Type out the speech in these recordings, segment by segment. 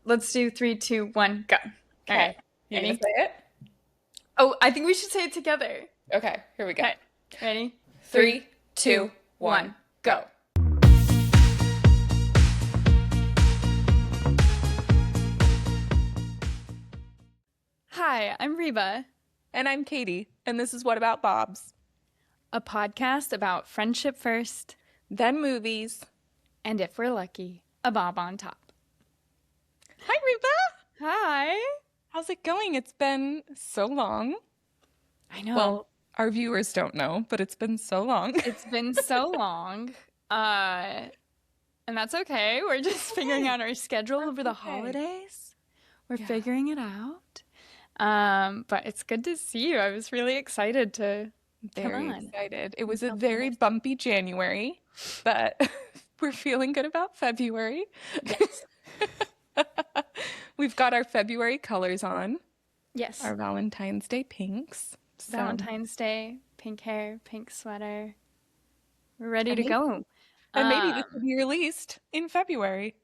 let's do 3, 2, 1, go. All right. Okay. You gonna Ready? say it? Oh, I think we should say it together. Okay, here we go. Okay. Ready? Three, Three, two, two, one, one, go. go. Hi, I'm Reba, And I'm Katie, and this is What About Bob's? a podcast about friendship first, Then movies. and if we're lucky, a bob on top. Hi, Reba. Hi. How's it going? It's been so long. I know. Well, our viewers don't know, but it's been so long. It's been so long. And that's okay. We're just figuring out our schedule over the okay. holidays. We're Yeah. figuring it out. But it's good to see you. I was really excited to come Very on. excited. It was a so very bumpy January, but we're feeling good about February. Yes. We've got our February colors on, Yes. our Valentine's Day pinks. So Valentine's Day, pink hair, pink sweater. We're ready to maybe- go. And maybe this Um, will be released in February.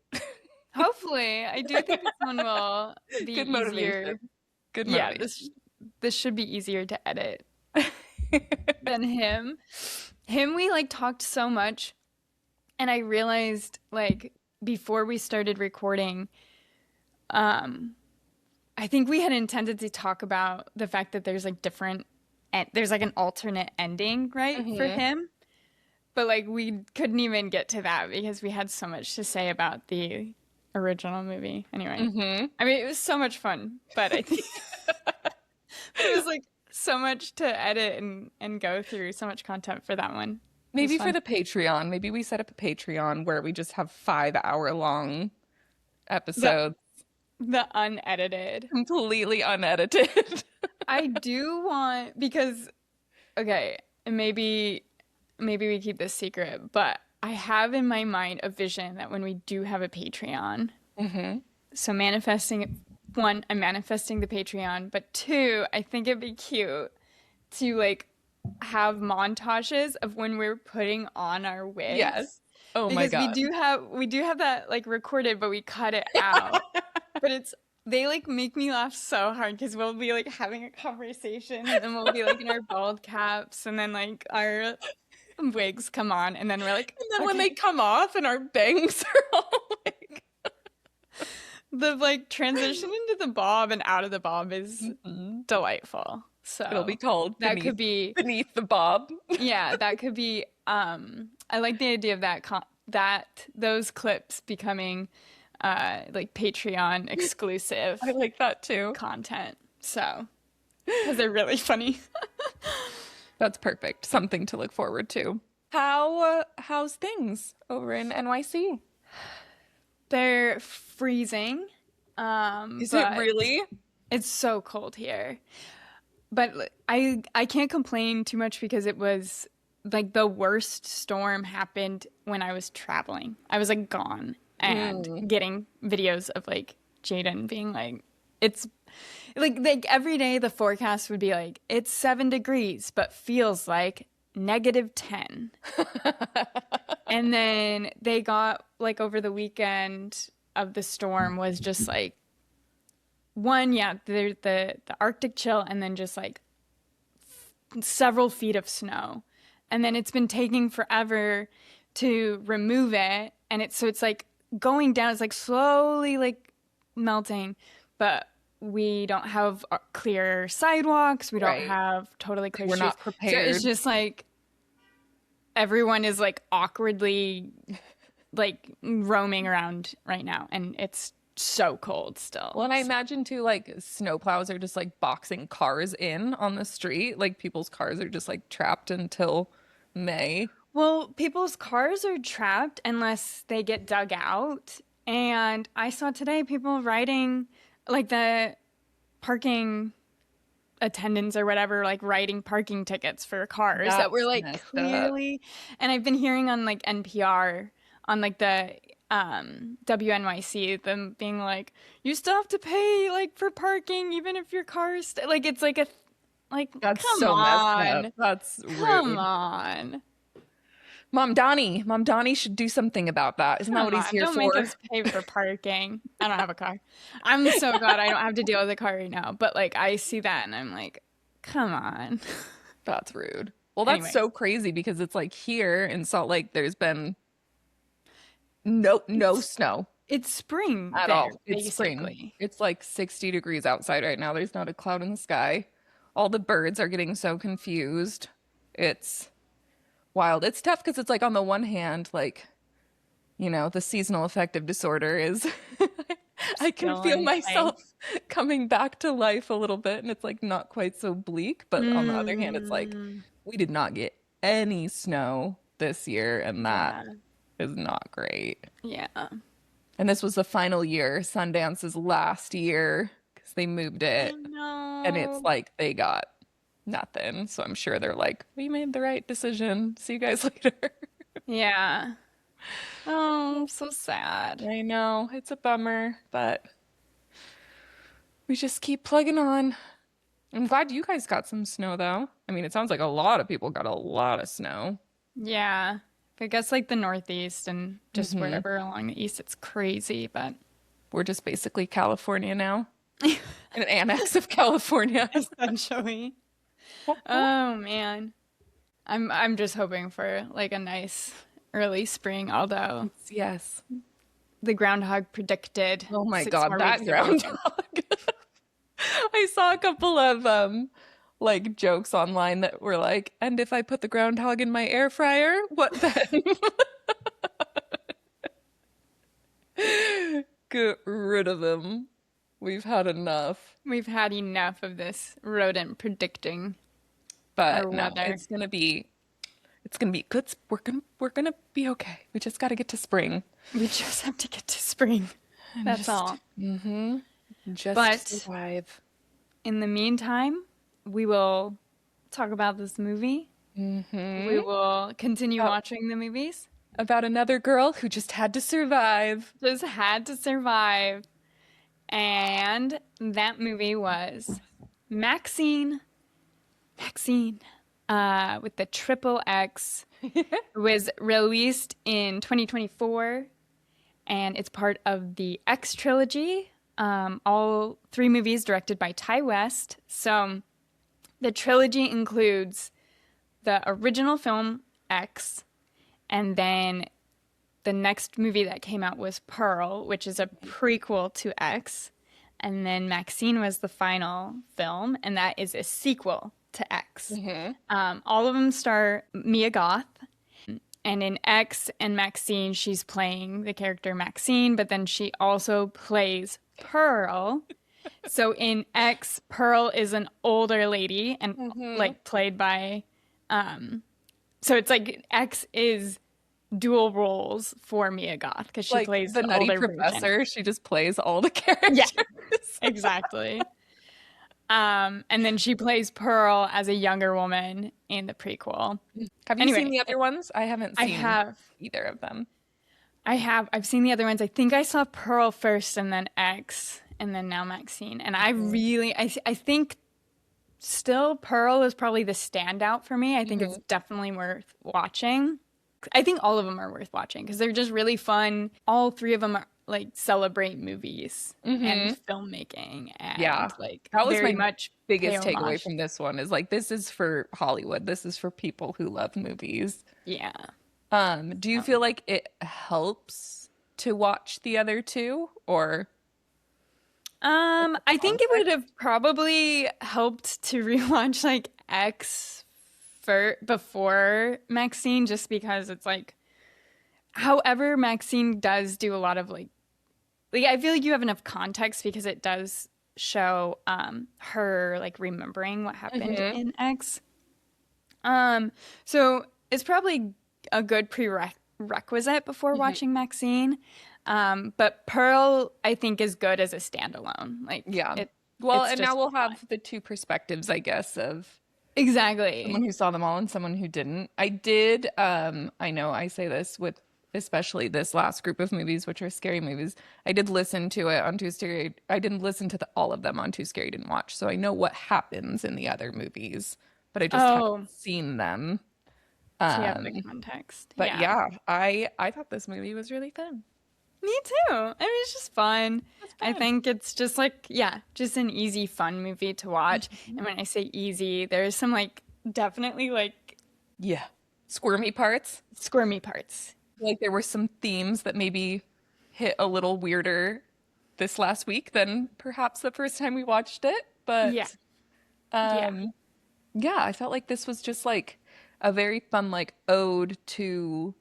Hopefully, I do think this one will be Good easier. motivation. Good Yeah, motivation. this should be easier to edit than him. We like talked so much, and I realized like before we started recording, I think we had intended to talk about the fact that there's like there's like an alternate ending, right, for him. But like we couldn't even get to that because we had so much to say about the original movie. Anyway, I mean, it was so much fun, but I think it was like so much to edit and go through, so much content for that one. Maybe was for fun. the Patreon. Maybe we set up a Patreon where we just have 5-hour-long episodes, The unedited. completely unedited. I do want because okay, and maybe we keep this secret, but I have in my mind a vision that when we do have a Patreon, so one, I'm manifesting the Patreon, but two, I think it'd be cute to like have montages of when we're putting on our wigs. Yes. Oh my Because God. we do have that like recorded, but we cut it out. But they like make me laugh so hard because we'll be like having a conversation and then we'll be like in our bald caps and then like our wigs come on and then we're like, And then when okay. they come off and our bangs are all like, The like transition into the bob and out of the bob is delightful. So it'll be called that could be Beneath the Bob. yeah, that could be I like the idea of that those clips becoming like Patreon exclusive I like that too. content. So because they're really funny. That's perfect. Something to look forward to. How's things over in NYC? They're freezing. Is it but really? It's so cold here. But I can't complain too much because it was like the worst storm happened when I was traveling. I was like gone and getting videos of like Jaden being like, it's like every day the forecast would be like, it's 7 degrees, but feels like -10. And then they got like over the weekend of the storm was just like the Arctic chill and then just like several feet of snow. And then it's been taking forever to remove it. And it's like going down, it's like slowly like melting, but we don't have clear sidewalks. We don't Right. have totally clear We're streets. not prepared. So it's just like everyone is like awkwardly like roaming around right now. And it's so cold still. Well, and I imagine too, like snowplows are just like boxing cars in on the street. Like people's cars are just like trapped until May. Well, people's cars are trapped unless they get dug out. And I saw today people writing, like the parking attendants or whatever, like writing parking tickets for cars that were like messed up. clearly. And I've been hearing on like NPR, on like the WNYC, them being like, you still have to pay like for parking even if your car is like, it's like That's come so on. messed up. That's Come rude. on. Mom Donnie should do something about that. Isn't that what Come he's on, here don't make for? us pay for parking. I don't have a car. I'm so glad I don't have to deal with a car right now. But like I see that and I'm like, come on. That's rude. Well, that's Anyway, so crazy because it's like here in Salt Lake, there's been no it's snow it's spring at there, all. It's spring. basically. It's like 60 degrees outside right now. There's not a cloud in the sky. All the birds are getting so confused. It's wild. It's tough because it's like on the one hand, like, the seasonal affective disorder is I can Still feel in play. myself coming back to life a little bit and it's like not quite so bleak, but on the other hand, it's like Mm, we did not get any snow this year and that yeah. is not great. Yeah. And this was the final year, Sundance's last year, because they moved I it. And it's know. like they got nothing. So I'm sure they're like, we made the right decision. See you guys later. Yeah. Oh, so sad. I know, it's a bummer, but we just keep plugging on. I'm glad you guys got some snow, though. I mean, it sounds like a lot of people got a lot of snow. Yeah. I guess like the Northeast and just Hmm. wherever along the East, it's crazy, but We're just basically California now, an annex of California. essentially. Oh man. I'm just hoping for like a nice early spring, although Yes. the groundhog predicted Oh my six God, more that weeks of rain. groundhog. I saw a couple of like jokes online that were like, and if I put the groundhog in my air fryer, what then? Get rid of him. We've had enough. We've had enough of this rodent predicting our But no, weather. it's gonna be good. We're gonna be okay. We just gotta get to spring. We just have to get to spring. And That's all. just But survive. in the meantime, we will talk about this movie. We will continue About, watching the movies. about another girl who just had to survive. Just had to survive. And that movie was Maxine. Maxine. With the triple X. It was released in 2024 and it's part of the X trilogy. All three movies directed by Ty West. So the trilogy includes the original film X, and then the next movie that came out was Pearl, which is a prequel to X, and then Maxine was the final film, and that is a sequel to X. All of them star Mia Goth. And in X and Maxine, she's playing the character Maxine, but then she also plays Pearl. So in X, Pearl is an older lady and like played by so it's like X is dual roles for Mia Goth because she Like plays the the Nutty older version. Professor, she just plays all the Yeah, characters. exactly. And then she plays Pearl as a younger woman in the prequel. Have you seen Anyway, the other ones? I haven't I seen have. either of them. I've seen the other ones. I think I saw Pearl first and then X and then now Maxine. And I think still Pearl is probably the standout for me. I think it's definitely worth watching. I think all of them are worth watching because they're just really fun. All three of them are like celebrate movies and filmmaking Yeah. and like That was very my much pay biggest takeaway homage. from this one is like this is for Hollywood. This is for people who love movies. Yeah. Do you feel like it helps to watch the other two or I think it would context? have probably helped to rewatch like X for before Maxine, just because it's like, however, Maxine does do a lot of like I feel like you have enough context because it does show her like remembering what happened in X. So it's probably a good prerequisite before watching Maxine. But Pearl, I think, is good as a standalone. Like Yeah. it, Well, it's and now just we'll fun. have the two perspectives, I guess, of Exactly. someone who saw them all and someone who didn't. I did, I know I say this with especially this last group of movies, which are scary movies. I did listen to it on Too Scary. I didn't listen to all of them on Too Scary Didn't Watch. So I know what happens in the other movies, but I just Oh, haven't seen them. So you have the Um, context. but Yeah. yeah, I thought this movie was really fun. Me too. I mean, it's just fun. It's I fun. think it's just like, yeah, just an easy, fun movie to watch. And when I say easy, there's some like definitely like Yeah. Squirmy parts. squirmy parts. Like there were some themes that maybe hit a little weirder this last week than perhaps the first time we watched it. Yeah. But Yeah. um yeah, I felt like this was just like a very fun like ode to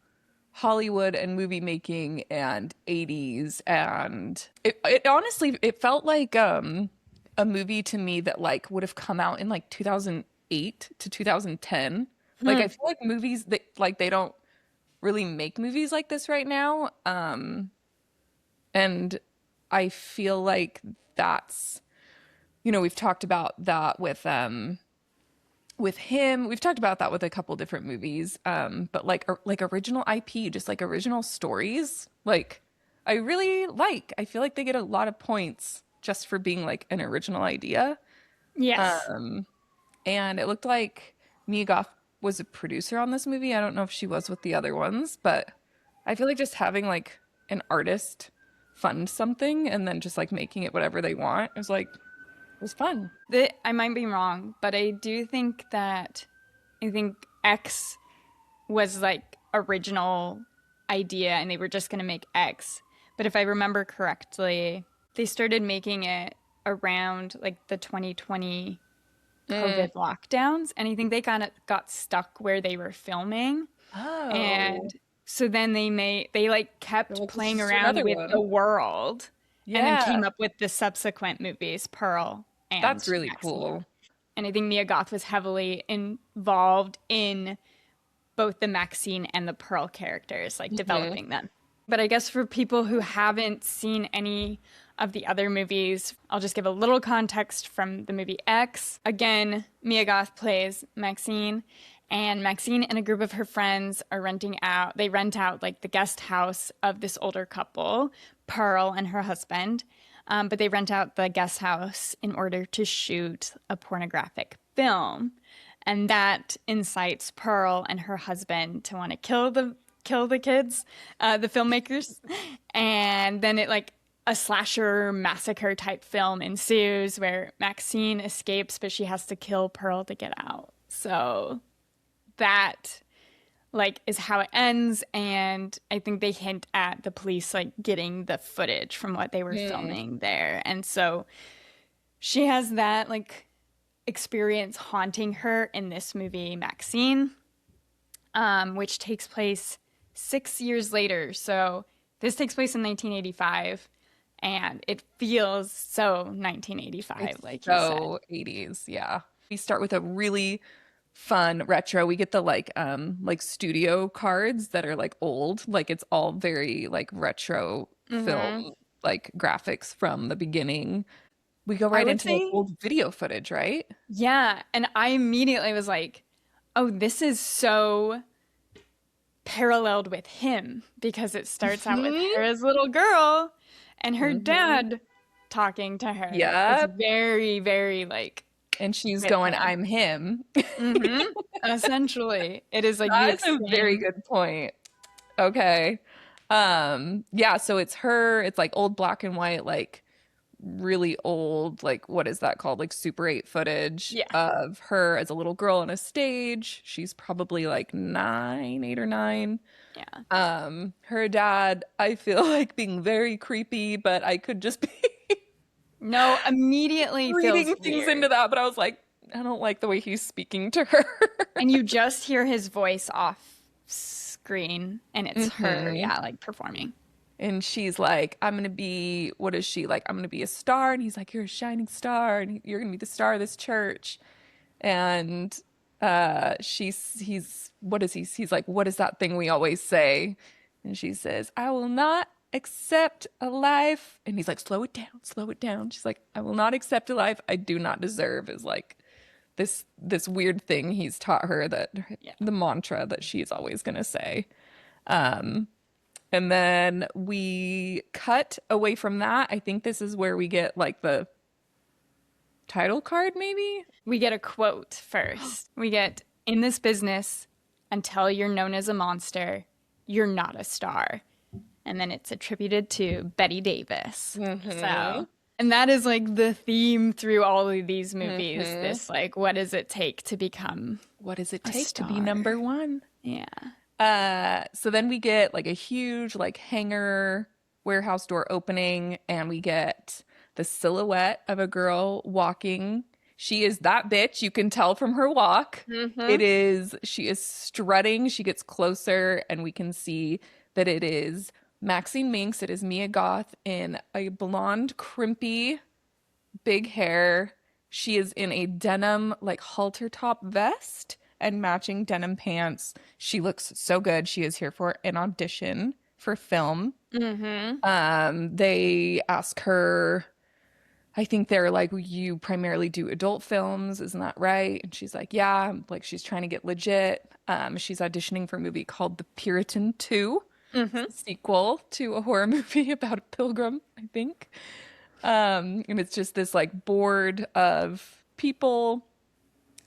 Hollywood and movie making and 80s, and it honestly it felt like a movie to me that like would have come out in like 2008 to 2010. Like I Hmm. feel like movies that like they don't really make movies like this right now. And I feel like that's, we've talked about that with him. We've talked about that with a couple different movies. But like original IP, just like original stories, like I really like. I feel like they get a lot of points just for being like an original idea. Yes. Um, and it looked like Mia Goth was a producer on this movie. I don't know if she was with the other ones, but I feel like just having like an artist fund something and then just like making it whatever they want is like it was fun. I might be wrong, but I do think that I think X was like original idea and they were just going to make X. But if I remember correctly, they started making it around like the 2020 Mm. COVID lockdowns. And I think they kind of got stuck where they were filming. And Oh, so then they like they're kept like, let's playing just do around another with the one. world and then Yeah, came up with the subsequent movies, Pearl that's and really Maxine. cool. And I think Mia Goth was heavily involved in both the Maxine and the Pearl characters, like Hmm. developing them. But I guess for people who haven't seen any of the other movies, I'll just give a little context from the movie X. Again, Mia Goth plays Maxine, and Maxine and a group of her friends are they rent out like the guest house of this older couple, Pearl and her husband. But they rent out the guest house in order to shoot a pornographic film, and that incites Pearl and her husband to want to kill the kids, the filmmakers, and then it like a slasher massacre type film ensues where Maxine escapes, but she has to kill Pearl to get out. So that like is how it ends, and I think they hint at the police like getting the footage from what they were Hmm. filming there, and so she has that like experience haunting her in this movie Maxine, which takes place 6 years later. So this takes place in 1985, and it feels so 1985, It's like you said. so 80s, yeah. We start with a really fun retro. We get the like studio cards that are like old, like it's all very like retro Hmm. film like graphics from the beginning. We go I right would into like say, old video footage, right? yeah. And I immediately was like, oh, this is so paralleled with him because it starts out with Hmm. her as a little girl and her Hmm. dad talking to her. It's Yep. very, very like And she's with going, him. I'm him. Mm-hmm. Essentially, it is like the That's a very same. good point. Okay. Yeah, so it's her, it's like old black and white, like really old, like what is that called? Like Super 8 footage Yeah. of her as a little girl on a stage. She's probably like 8 or 9. Yeah. Her dad, I feel like being very creepy, but I could just be No, immediately feels reading things weird. into that, but I was like, I don't like the way he's speaking to her. And you just hear his voice off screen and it's her, Hmm. yeah, like performing. And she's like, I'm gonna be, what is she like? I'm gonna be a star. And he's like, you're a shining star, and you're gonna be the star of this church. And what is he? He's like, what is that thing we always say? And she says, I will not accept a life. And he's like, slow it down, slow it down. She's like, I will not accept a life I do not deserve, is like this weird thing he's taught her, that Yeah. the mantra that she is always gonna say. Um, and then we cut away from that. I think this is where we get like the title card, maybe? We get a quote first. We get, in this business, until you're known as a monster, you're not a star. And then it's attributed to Betty Davis. Mm-hmm. So, and that is like the theme through all of these movies. Mm-hmm. This, like, what does it take to become What does it a take to be star? number one? Yeah. So then we get like a huge like hangar warehouse door opening, and we get the silhouette of a girl walking. She is that bitch. You can tell from her walk. Mm-hmm. She is strutting. She gets closer, and we can see that it is Maxine Minx. It is Mia Goth in a blonde, crimpy, big hair. She is in a denim, like halter top vest and matching denim pants. She looks so good. She is here for an audition for film. Mm-hmm. They ask her, I think they're like, you primarily do adult films, isn't that right? And she's like, yeah, like she's trying to get legit. She's auditioning for a movie called The Puritan 2, Mm-hmm. sequel to a horror movie about a pilgrim, I think. And it's just this like board of people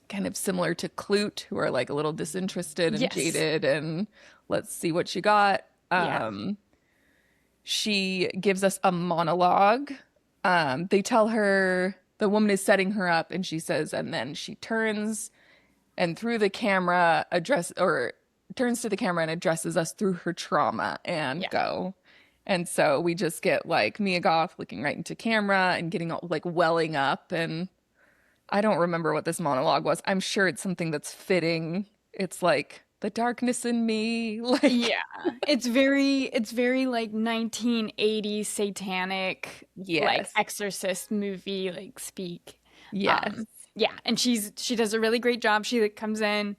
kind of similar to Clute who are like a little disinterested and Yes. jaded and let's see what you got. Yeah. She gives us a monologue. They tell her the woman is setting her up and she says, and then she turns and through the camera turns to the camera and addresses us through her trauma and Yeah. go. And so we just get like Mia Goth looking right into camera and getting all like welling up. And I don't remember what this monologue was. I'm sure it's something that's fitting. It's like the darkness in me. Like, Yeah. It's very like 1980s satanic, like yes, exorcist movie, like speak. yes. Um, yeah, and she does a really great job. She like comes in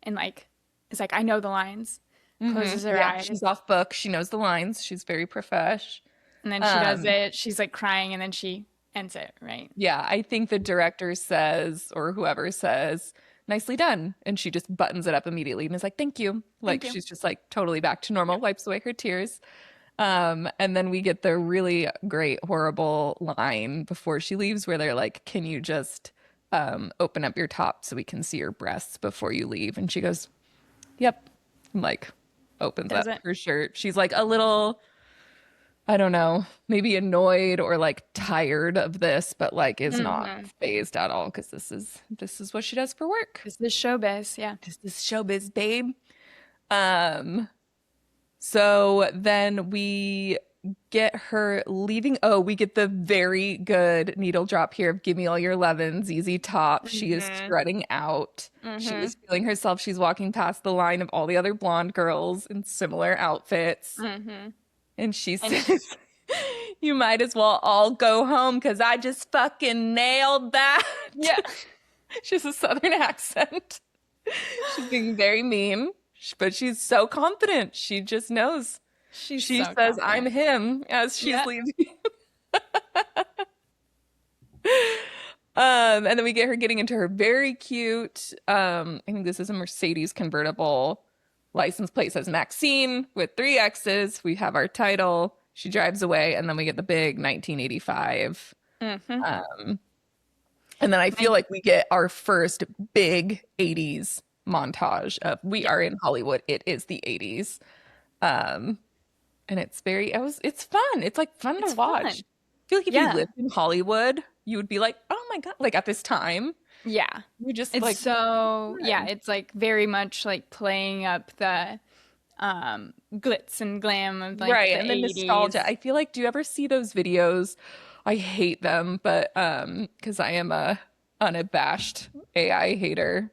and like is like, I know the lines, closes her Yeah, eyes, she's off book. She knows the lines. She's very profesh. and then she does Um, it. She's like crying, and then she ends it, right? yeah, I think the director says, or whoever says, nicely done. And she just buttons it up immediately and is like, thank you. Like Thank you. she's just like totally back to Yeah. normal, wipes away her tears. And then we get the really great, horrible line before she leaves where they're like, can you just open up your top so we can see your breasts before you leave? And she goes, yep. And, like, opens Does up it? her shirt. She's like a little, I don't know, maybe annoyed or like tired of this, but like is not Mm-hmm. phased at all because this is what she does for work. This is showbiz, yeah. This is showbiz, babe. Um, so then we get her leaving. Oh, we get the very good needle drop here of Give Me All Your Lovin', ZZ Top. She is Mm-hmm. strutting out. She Mm-hmm. is feeling herself. She's walking past the line of all the other blonde girls in similar outfits. Mm-hmm. And she And says, you might as well all go home because I just fucking nailed that. yeah, She has a southern accent. She's being very mean, but she's so confident. She just knows. she's She so says, I'm confident. him as she's Yeah. leaving. And then we get her getting into her very cute, I think this is a Mercedes convertible. License plate says Maxine with 3 X's. We have our title. She drives away, and then we get the big 1985. Mm-hmm. Um, and then I feel like we get our first big 80s montage of we Yeah. are in Hollywood. It is the 80s. Um, and it's fun. It's like fun to It's watch. fun. I feel like if you Yeah. lived in Hollywood, you would be like, oh my God, like at this time, Yeah. you just It's like, so, yeah, fun. it's like very much like playing up the glitz and glam of like Right. the And the nostalgia. 80s. I feel like, do you ever see those videos? I hate them, but because I am a unabashed AI hater.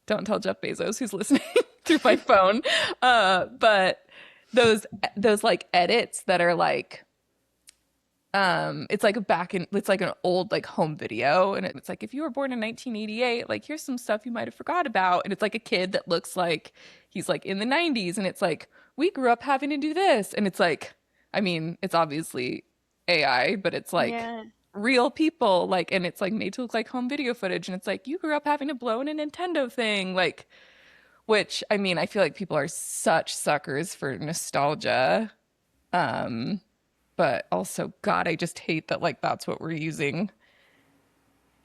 Don't tell Jeff Bezos who's listening through my phone. But those like edits that are like it's like it's like an old like home video and it's like if you were born in 1988 like here's some stuff you might have forgot about and it's like a kid that looks like he's like in the 90s and it's like we grew up having to do this and it's like I mean it's obviously AI but it's like Yeah. real people like and it's like made to look like home video footage and it's like you grew up having to blow in a Nintendo thing like which I mean I feel like people are such suckers for nostalgia. Um but also, God, I just hate that like that's what we're using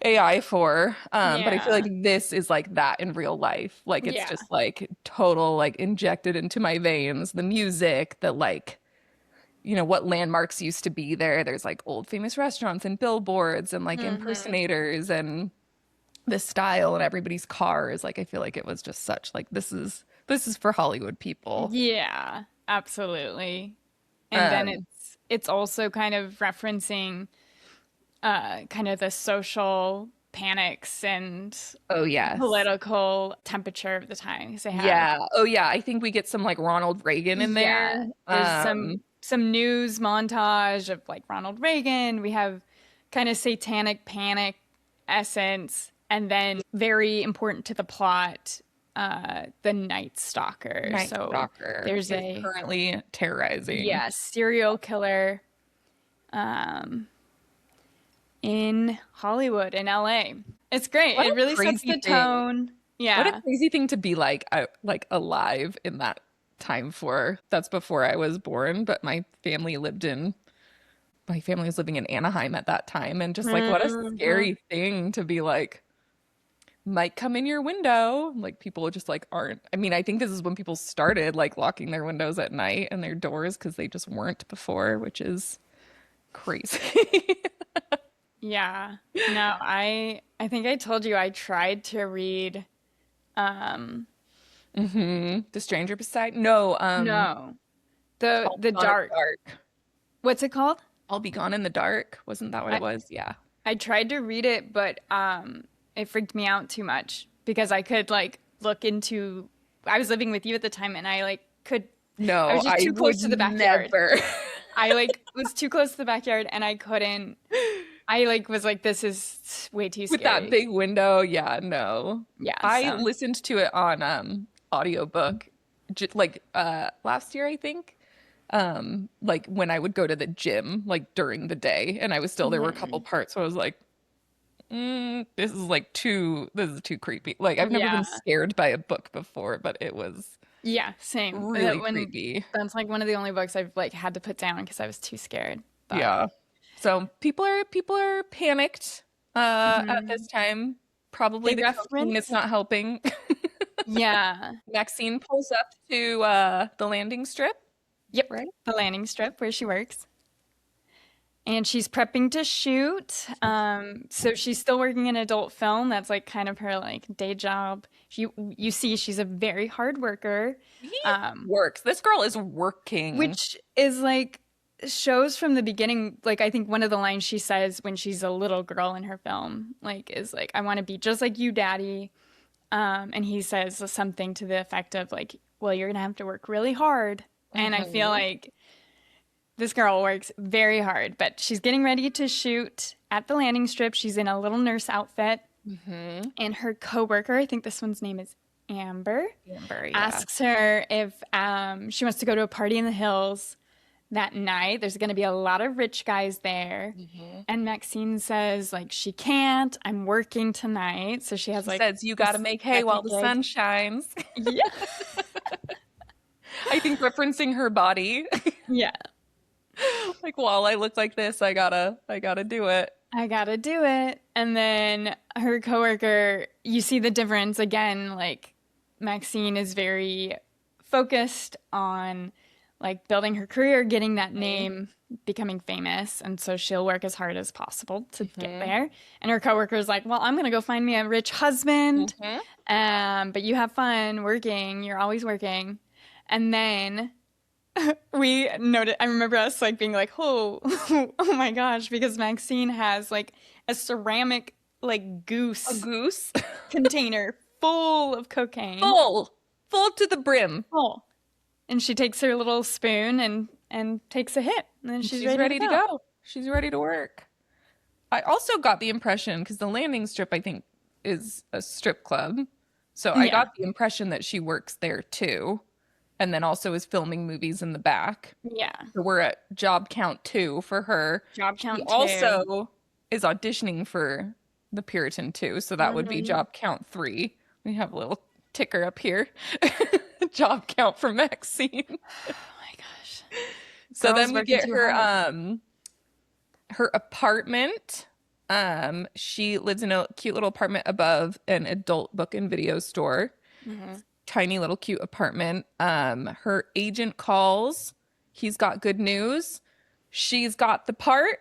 AI for. But I feel Yeah. like this is like that in real life. Like it's Yeah. just like total like injected into my veins. The music, the like, what landmarks used to be there. There's like old famous restaurants and billboards and like Hmm. impersonators and the style and everybody's cars. Like I feel like it was just such like this is for Hollywood people. Yeah, absolutely. And then Um, it's also kind of referencing kind of the social panics and oh yes. political temperature of the time. 'Cause they have, Yeah. Oh yeah. I think we get some like Ronald Reagan in yeah, there. there's some news montage of like Ronald Reagan. We have kind of satanic panic essence, and then very important to the plot, the Night Stalker. Night So Stalker there's is a, currently terrorizing. yeah, serial killer in Hollywood, in LA. It's great. What It a really sets crazy the thing. tone. What a Yeah. crazy thing to be like alive in that time for. That's before I was born, but my family was living in Anaheim at that time and just like what a Hmm. scary thing to be like might come in your window. Like people just like aren't. I mean, I think this is when people started like locking their windows at night and their doors because they just weren't before, which is crazy. Yeah. No, I think I told you I tried to read um The Stranger Beside? No, no. I'll be The gone in the dark. dark. What's it called? I'll be gone in the dark. Wasn't that what it I was? Yeah. I tried to read it, but it freaked me out too much because I could like look into, I was living with you at the time and I like could, I was No, just I too close would to the backyard. never. I like was too close to the backyard and I couldn't, I like was like, this is way too With that scary. big window, yeah, no. Yeah, I so listened to it on audiobook like last year, I think. Like when I would go to the gym like during the day and I was still there were a couple mhm. parts where I was like, this is too creepy. Like I've never been Yeah. scared by a book before, but it was Yeah, same. really creepy. That's like one of the only books I've like had to put down because I was too scared. But Yeah. So people are panicked at mhm. this time. Probably They the cocaine is reference, not helping. yeah. Maxine pulls up to the landing strip, Yep, right? the landing strip where she works. And she's prepping to shoot. So she's still working in adult film. That's like kind of her like day job. You see she's a very hard worker. He Um, works. This girl is working. which is like shows from the beginning. Like I think one of the lines she says when she's a little girl in her film like is like, I want to be just like you, daddy. And he says something to the effect of like, well, you're gonna have to work really hard. And I feel Hmm. like this girl works very hard, but she's getting ready to shoot at the landing strip. She's in a little nurse outfit, Hmm. and her coworker, I think this one's name is Amber, Amber, yeah. asks her if she wants to go to a party in the hills that night. There's going to be a lot of rich guys there. Hmm. And Maxine says, like, she can't. I'm working tonight. So she has She like says you a got to make hay while second the gig. sun shines. Yeah. I think referencing her body. Yeah. Like while I look like this, I gotta do it. I gotta do it. And then her coworker, you see the difference again. Like Maxine is very focused on like building her career, getting that name, becoming famous, and so she'll work as hard as possible to get Hmm. there. And her coworker is like, "Well, I'm gonna go find me a rich husband, Hmm. but you have fun working. You're always working." And then we noted, I remember us like being like, oh, oh my gosh, because Maxine has like a ceramic like A goose goose. container full of cocaine. Full, full to the brim. Full. And she takes her little spoon and takes a hit, and then she's She's ready to ready to go. go. She's ready to work. I also got the impression, because the landing strip, I think, is a strip club. So I Yeah. got the impression that she works there too. And then also is filming movies in the back. Yeah. So we're at job count 2 for her. Job She count two. also is auditioning for the Puritan too. So that would be Hmm. job count 3. We have a little ticker up here. Job count for Maxine. Oh my gosh. So Girl's then we working get too her hard. her apartment. She lives in a cute little apartment above an adult book and video store. Hmm. Tiny little cute apartment. Her agent calls. He's got good news. She's got the part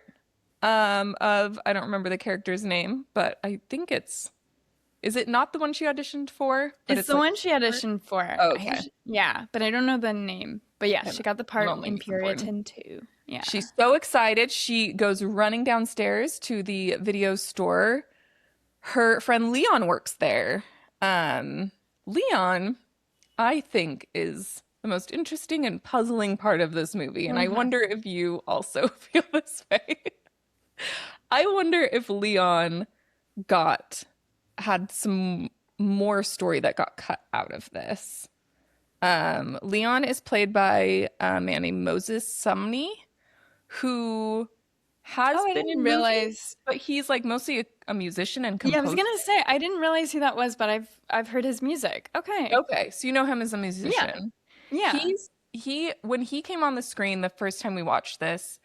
of I don't remember the character's name, but I think is it not the one she auditioned for? But It's it's the like one she auditioned for. oh, okay. Yeah, but I don't know the name. But yeah, Okay, she got the that'll part make in it's important. Puritan too. Yeah. She's so excited. She goes running downstairs to the video store. Her friend Leon works there. Leon, I think, is the most interesting and puzzling part of this movie. And I Hmm. wonder if you also feel this way. I wonder if Leon got had some more story that got cut out of this. Leon is played by a man named Moses Sumney, who has Oh, I been didn't in movies, realize. but he's like mostly a musician and Yeah, I was composer. gonna say I didn't realize who that was, but I've heard his music. Okay. Okay, so you know him as a Yeah. musician. Yeah. He when he came on the screen the first time we watched this,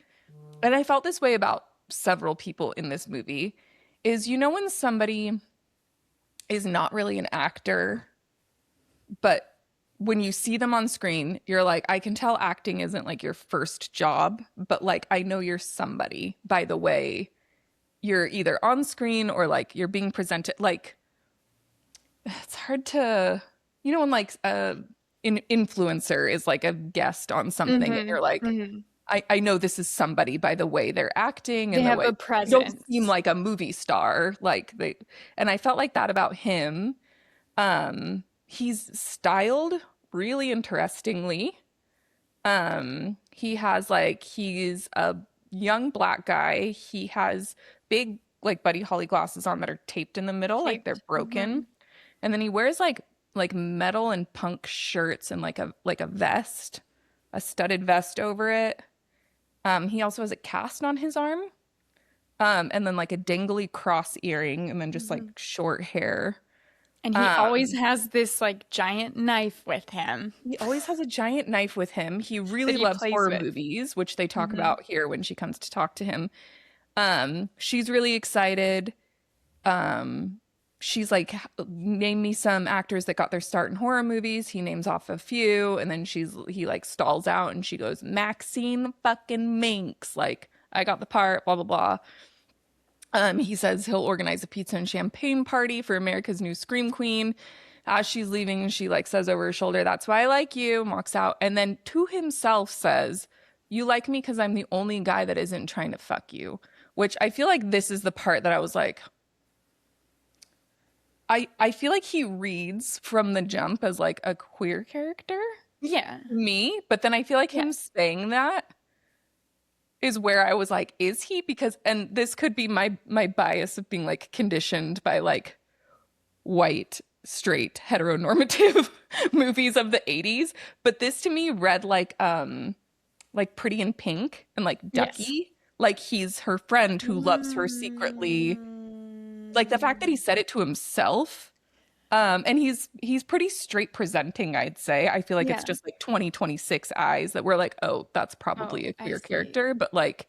and I felt this way about several people in this movie, is you know when somebody is not really an actor, but when you see them on screen, you're like, I can tell acting isn't like your first job, but like I know you're somebody by the way you're either on screen or like you're being presented. Like it's hard to, you know, when like an influencer is like a guest on something and Hmm. you're like, Hmm. I know this is somebody by the way they're acting They and the have way a they don't seem presence. like a movie star. Like they, and I felt like that about him. He's styled really interestingly. He has like he's a young black guy. He has big like Buddy Holly glasses on that are taped in the middle, like they're Taped. Hmm. broken. And then he wears like metal and punk shirts and like a vest, a studded vest over it. He also has a cast on his arm. And then like a dangly cross earring and then just like Hmm. short hair. And he always Um, has this like giant knife with him he always has a giant knife with him. He that really he loves plays horror with. movies, which they talk Hmm. about here when she comes to talk to him. She's really excited. Um, she's like, name me some actors that got their start in horror movies. He names off a few, and then he like stalls out and she goes, Maxine fucking Minx. Like, I got the part, blah blah blah. He says he'll organize a pizza and champagne party for America's new Scream Queen. As she's leaving, she like says over her shoulder, "That's why I like you," and walks out. And then to himself says, "You like me because I'm the only guy that isn't trying to fuck you." Which I feel like this is the part that I was like, I feel like he reads from the jump as like a queer character Yeah. to me, but then I feel like Yeah. him saying that is where I was like, is he? Because and this could be my bias of being like conditioned by like white, straight, heteronormative movies of the 80s, but this to me read like Pretty in Pink and like Yes. Ducky, like he's her friend who loves her secretly. Like the fact that he Mm. said it to himself. And he's pretty straight presenting, I'd say. I feel like it's Yeah. just like 2026 eyes that we're like, oh, that's Oh, probably a I queer see. character, but like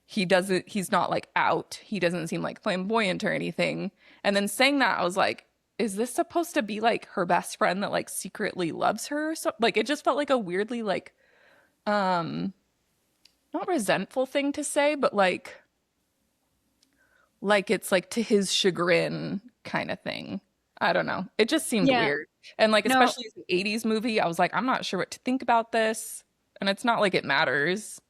he's not like out. He doesn't seem like flamboyant or anything. And then saying that, I was like, is this supposed to be like her best friend that like secretly loves her or something? Like it just felt like a weirdly um not resentful thing to say, but like it's like to his chagrin kind of thing. I don't know. It just seemed Yeah. weird. And like No. especially as an 80s movie, I was like, I'm not sure what to think about this. And it's not like it matters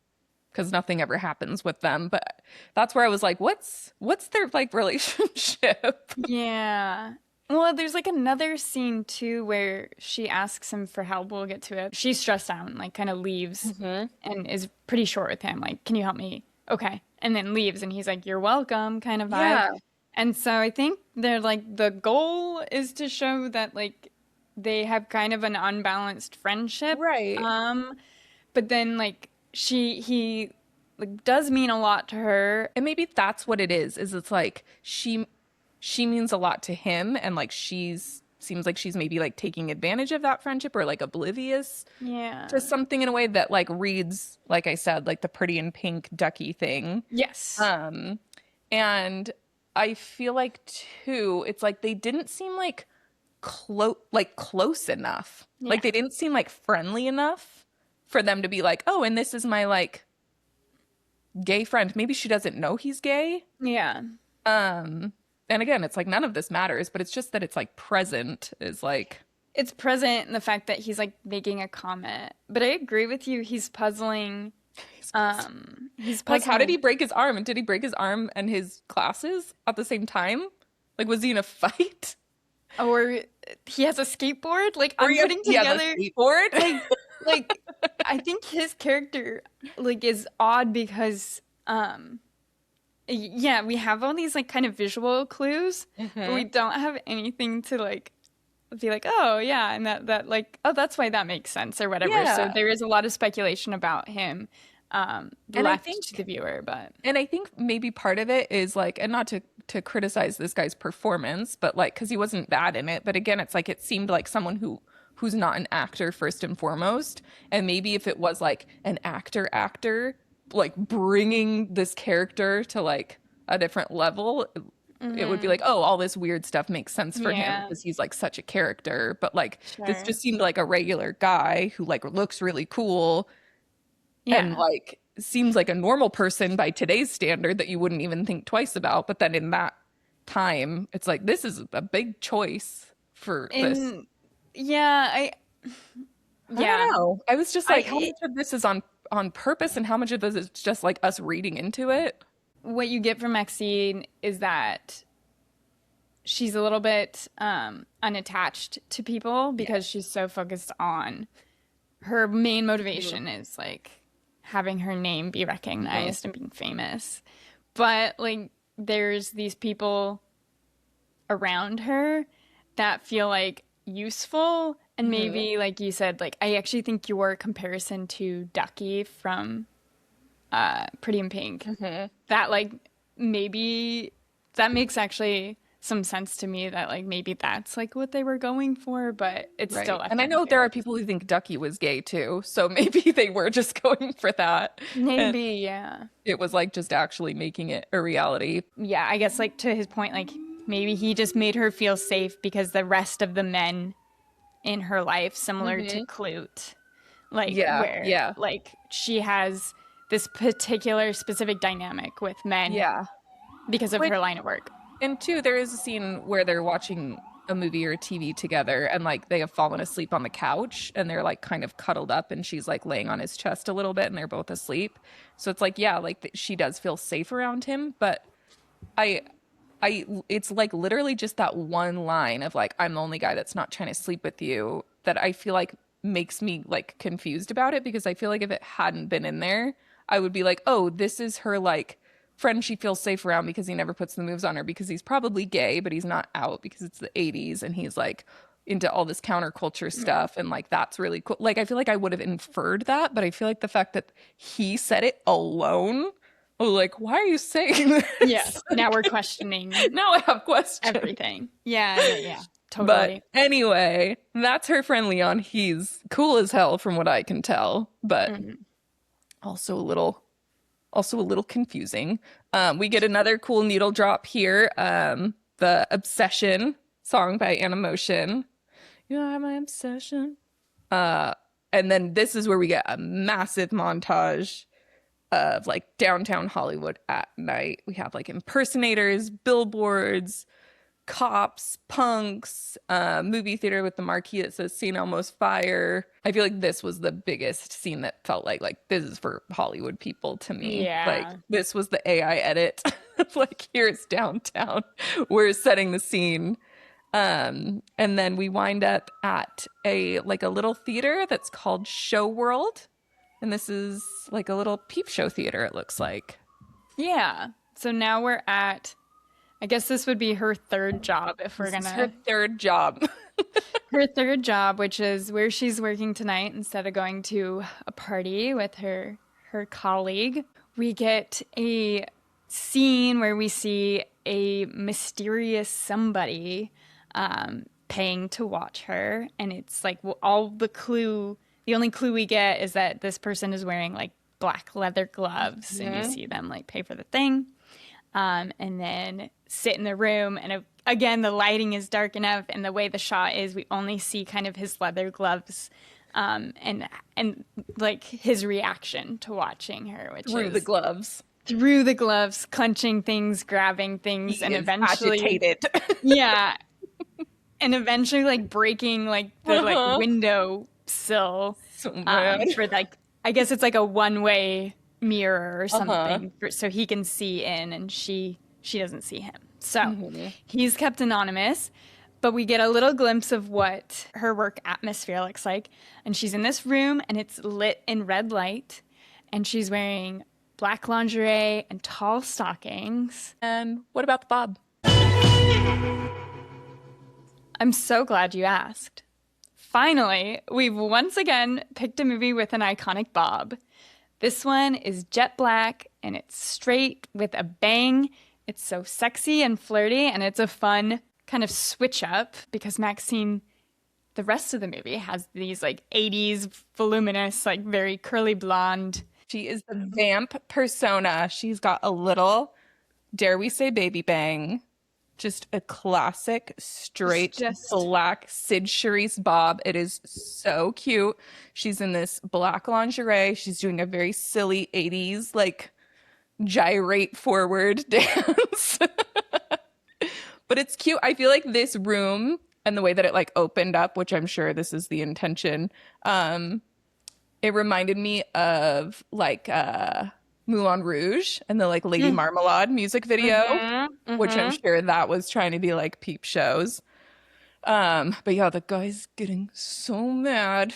because nothing ever happens with them. But that's where I was like, what's their like relationship? Yeah. Well, there's like another scene too where she asks him for help. We'll get to it. She's stressed out and like kind of leaves Hmm. and is pretty short with him. Like, can you help me? Okay. And then leaves and he's like, you're welcome kind of vibe. Yeah. And so I think they're like the goal is to show that like they have kind of an unbalanced friendship. Right. But then like he like does mean a lot to her. And maybe that's what it is it's like she means a lot to him and like seems like she's maybe like taking advantage of that friendship or like oblivious Yeah. to something in a way that like reads, like I said, like the Pretty in Pink Ducky thing. Yes. Um, And I feel like too, it's like they didn't seem like close enough. Yeah. Like they didn't seem like friendly enough for them to be like, "Oh, and this is my like gay friend." Maybe she doesn't know he's gay. Yeah. Um, and again, it's like none of this matters, but it's just that it's like present is like It's present in the fact that he's like making a comment. But I agree with you. He's puzzling. He's like how did he puzzling. break his arm? And did he break his arm and his glasses at the same time? Like was he in a fight? Or he has a skateboard. Like Or I'm putting he has a together skateboard? like like I think his character like is odd because yeah, we have all these like kind of visual clues, but we Hmm. don't have anything to like be like, oh yeah, and that like, oh that's why that makes sense or whatever. So Yeah. there is a lot of speculation about him And I left to the think viewer, but And I think maybe part of it is like, and not to criticize this guy's performance, but like, because he wasn't bad in it. But again, it's like it seemed like someone who's not an actor first and foremost. And maybe if it was like an actor, like bringing this character to like a different level, it would be hmm like, oh, all this weird stuff makes sense for him yeah, because he's like such a character. But like, this sure. just seemed like a regular guy who like looks really cool and Yeah. like seems like a normal person by today's standard that you wouldn't even think twice about. But then in that time, it's like this is a big choice for this. And yeah, I don't yeah, know. I was just I like, how much of this is on purpose and how much of this is just like us reading into it? what you get from Maxine is that she's a little bit unattached to people Yeah. because she's so focused on her main motivation is like having her name be Mhm. recognized and being famous. But like there's these people around her that feel like useful and Mhm. maybe like you said like I actually think your comparison to Ducky from Pretty in Pink Mhm. that like maybe that makes actually some sense to me that like maybe that's like what they were going for, but it's still Right. left And I know there are ambiguous. people who think Ducky was gay too, so maybe they were just going for that. And Maybe, yeah. it was like just actually making it a reality. Yeah, I guess like to his point, like maybe he just made her feel safe because the rest of the men in her life, similar to Hmm. Clute, like Yeah, where yeah. like she has this particular specific dynamic with men Yeah. because of Which her line of work. And two, there is a scene where they're watching a movie or TV together and like they have fallen asleep on the couch and they're like kind of cuddled up and she's like laying on his chest a little bit and they're both asleep. So it's like, yeah, like she does feel safe around him, but I it's like literally just that one line of like I'm the only guy that's not trying to sleep with you that I feel like makes me like confused about it because I feel like if it hadn't been in there, I would be like, "Oh, this is her like friend she feels safe around because he never puts the moves on her because he's probably gay, but he's not out because it's the 80s and he's like into all this counterculture Yeah. stuff and like that's really cool." Like I feel like I would have inferred that, but I feel like the fact that he said it alone, I was like, "Why are you saying this?" Yes. Now we're questioning Now I have questions. everything. Yeah, yeah, yeah. But Totally. anyway, that's her friend Leon. He's cool as hell from what I can tell, but Mhm. also a little confusing. We get another cool needle drop here. The Obsession song by Animotion. You are my obsession. Uh, and then this is where we get a massive montage of like downtown Hollywood at night. We have like impersonators, billboards, cops, punks, movie theater with the marquee that says "Seen Almost Fire." I feel like this was the biggest scene that felt like this is for Hollywood people to me. Like Yeah. this was the AI edit. Like here's downtown. We're setting the scene. And then we wind up at a like a little theater that's called Show World. And this is like a little peep show theater, it looks like. Yeah. So now we're at, I guess this would be her third job if we're This is her gonna, third job. her third job, which is where she's working tonight instead of going to a party with her colleague. We get a scene where we see a mysterious somebody paying to watch her, and it's like all the only clue we get is that this person is wearing like black leather gloves, and you Mhm. see them like pay for the thing. and then sit in the room. And again, the lighting is dark enough, and the way the shot is, we only see kind of his leather gloves, and like his reaction to watching her, which Through the is gloves. through the gloves, clenching things, grabbing things, He and is eventually, agitated. yeah, and eventually like breaking like the like Uh-huh. window sill, So mad. for like, I guess it's like a one-way mirror or Uh-huh. something so he can see in, and she doesn't see him. So Mhm. he's kept anonymous, but we get a little glimpse of what her work atmosphere looks like. And she's in this room, and it's lit in red light, and she's wearing black lingerie and tall stockings. And what about the Bob? I'm so glad you asked. Finally, we've once again picked a movie with an iconic bob. This one is jet black, and it's straight with a bang. It's so sexy and flirty, and it's a fun kind of switch up because Maxine, the rest of the movie, has these like 80s voluminous, like very curly blonde. She is the vamp persona. She's got a little, dare we say, baby bang. Just a classic, It's straight just black Sid Charisse bob. It is so cute. She's in this black lingerie. She's doing a very silly 80s, like, gyrate forward dance. But it's cute. I feel like this room and the way that it like opened up, which I'm sure this is the intention, it reminded me of like Moulin Rouge and the like Lady Marmalade music video, which I'm sure that was trying to be like peep shows. But yeah, the guy's getting so mad.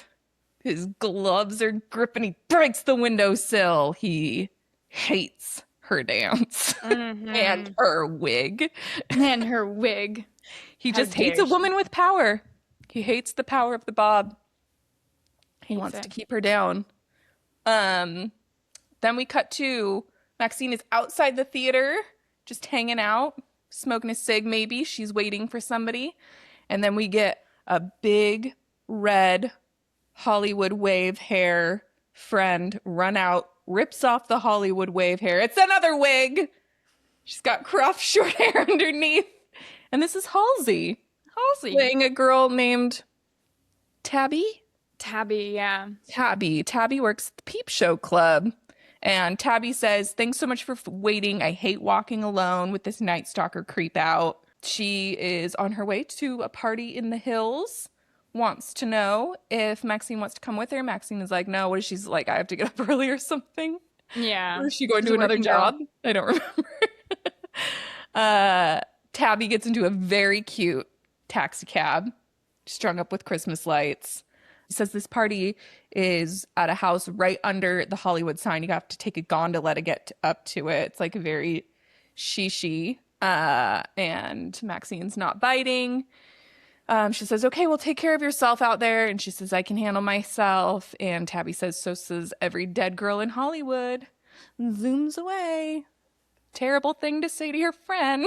His gloves are gripping. He breaks the windowsill. He hates her dance and her wig. and her wig. He How just hates a dare she? woman with power. He hates the power of the bob. He Hates wants it. to keep her down. Um, then we cut to Maxine is outside the theater, just hanging out, smoking a cig maybe. She's waiting for somebody. And then we get a big red Hollywood wave hair friend run out, rips off the Hollywood wave hair. It's another wig. She's got cropped short hair underneath. And this is Halsey Halsey. playing a girl named Tabby. Tabby, yeah. Tabby works at the Peep Show Club. And Tabby says, thanks so much for waiting. I hate walking alone with this Night Stalker creep out. She is on her way to a party in the hills, wants to know if Maxine wants to come with her. Maxine is like, no. What is she's like, I have to get up early or something? Yeah. Or is she going She's to a another working girl. job? I don't remember. Tabby gets into a very cute taxi cab, strung up with Christmas lights. It says this party is at a house right under the Hollywood sign. You have to take a gondola to get up to it. It's like a very she. And Maxine's not biting. She says, okay, well, take care of yourself out there. And she says, I can handle myself. And Tabby says, so says every dead girl in Hollywood. And zooms away. Terrible thing to say to your friend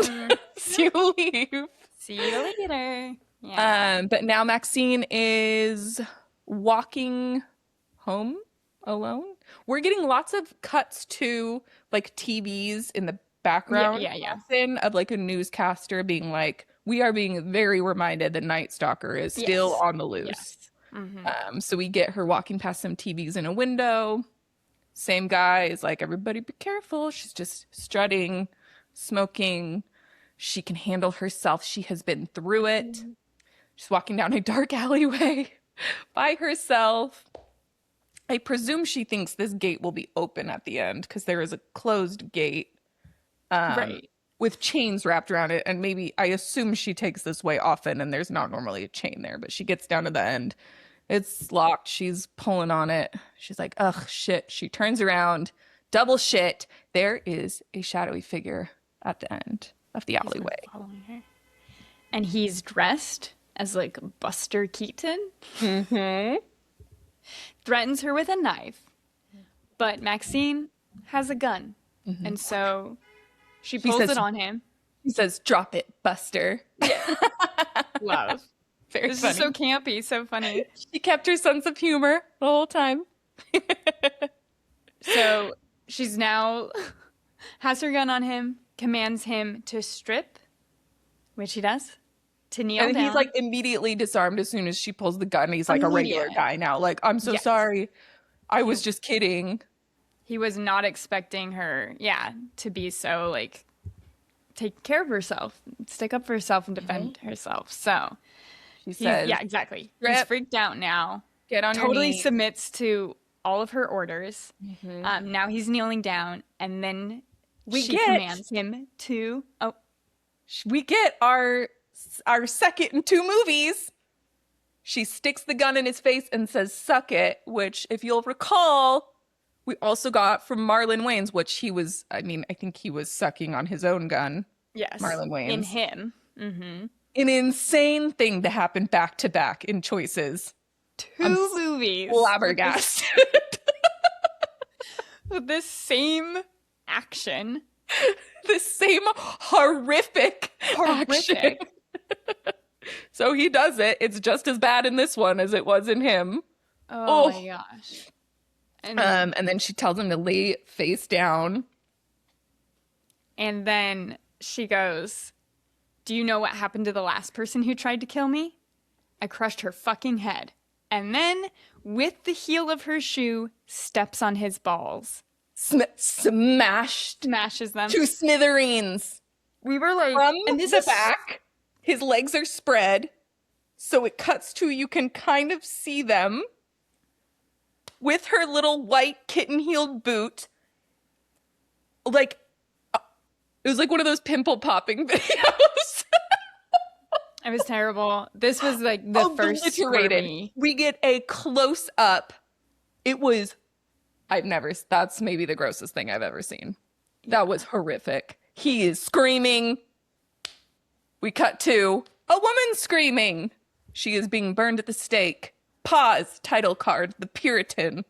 as you leave. See you later. Yeah. But now Maxine is walking home alone. We're getting lots of cuts to like TVs in the background Yeah. often of like a newscaster being like, we are being very reminded the Night Stalker is still Yes. on the loose. Yes. Mm-hmm. So we get her walking past some TVs in a window. Same guy is like, everybody be careful. She's just strutting, smoking. She can handle herself. She has been through it. She's walking down a dark alleyway by herself. I presume she thinks this gate will be open at the end because there is a closed gate Right. with chains wrapped around it. And maybe I assume she takes this way often and there's not normally a chain there, but she gets down to the end. It's locked. She's pulling on it. She's like, ugh, shit. She turns around. Double shit. There is a shadowy figure at the end of the alleyway. Following her. And he's dressed as like Buster Keaton. Threatens her with a knife. But Maxine has a gun. And so she pulls says- it on him. He says, drop it, Buster. Love. Very This funny. is so campy, so funny. She kept her sense of humor the whole time. So she's now has her gun on him. commands him to strip, which he does, to kneel And he's down. like immediately disarmed as soon as she pulls the gun. He's like a regular Immediate. guy now. Like, I'm so Yes. sorry. I He was just kidding. he was not expecting her, yeah, to be so like take care of herself, stick up for herself and defend herself. So She he's, says, yeah, exactly. He's "Strip, freaked out now. get on your Totally knees." submits to all of her orders. Mhm. Now he's kneeling down, and then We she get commands him to. Oh, we get our second in two movies. She sticks the gun in his face and says, "Suck it," which, if you'll recall, we also got from Marlon Wayans, which he was, I mean, I think he was sucking on his own gun, yes, Marlon in Wayans. him. Mm-hmm. An insane thing to happen back to back in choices. I'm Two movies flabbergasted. with this same action. The same horrific action. Horrific. So he does it. It's just as bad in this one as it was in him. Oh my Oh. gosh. And And then she tells him to lay face down. and then she goes, "Do you know what happened to the last person who tried to kill me? I crushed her fucking head." And then, with the heel of her shoe, steps on his balls. Smashed Smashes them. to smithereens. We were like, From and this the is back, his legs are spread. So it cuts to, you can kind of see them with her little white kitten-heeled boot. Like, it was like one of those pimple popping videos. It was terrible. This was like the first Obliterated. squirmy. We get a close up. It was, that's maybe the grossest thing I've ever seen. That was horrific. He is screaming. We cut to a woman screaming. She is being burned at the stake. Pause. Title card. The Puritan.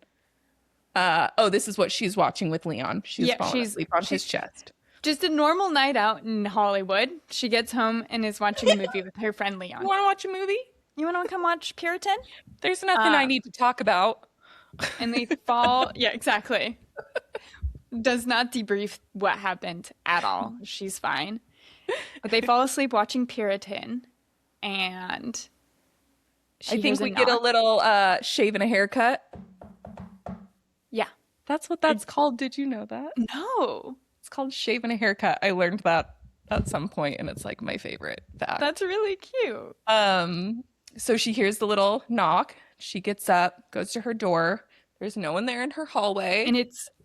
This is what she's watching with Leon. She's falling asleep on his chest. Just a normal night out in Hollywood. She gets home and is watching a movie with her friend Leon. You want to watch a movie? You want to come watch Puritan? There's nothing I need to talk about. And they fall. Yeah, exactly. Does not debrief what happened at all. She's fine. But they fall asleep watching Puritan, and I think we get a little shave and a haircut. Yeah. That's what that's called. Did you know that? No. It's called shave and a haircut. I learned that at some point, and it's like my favorite fact. That's really cute. So she hears the little knock. She gets up, goes to her door. There's no one there in her hallway. And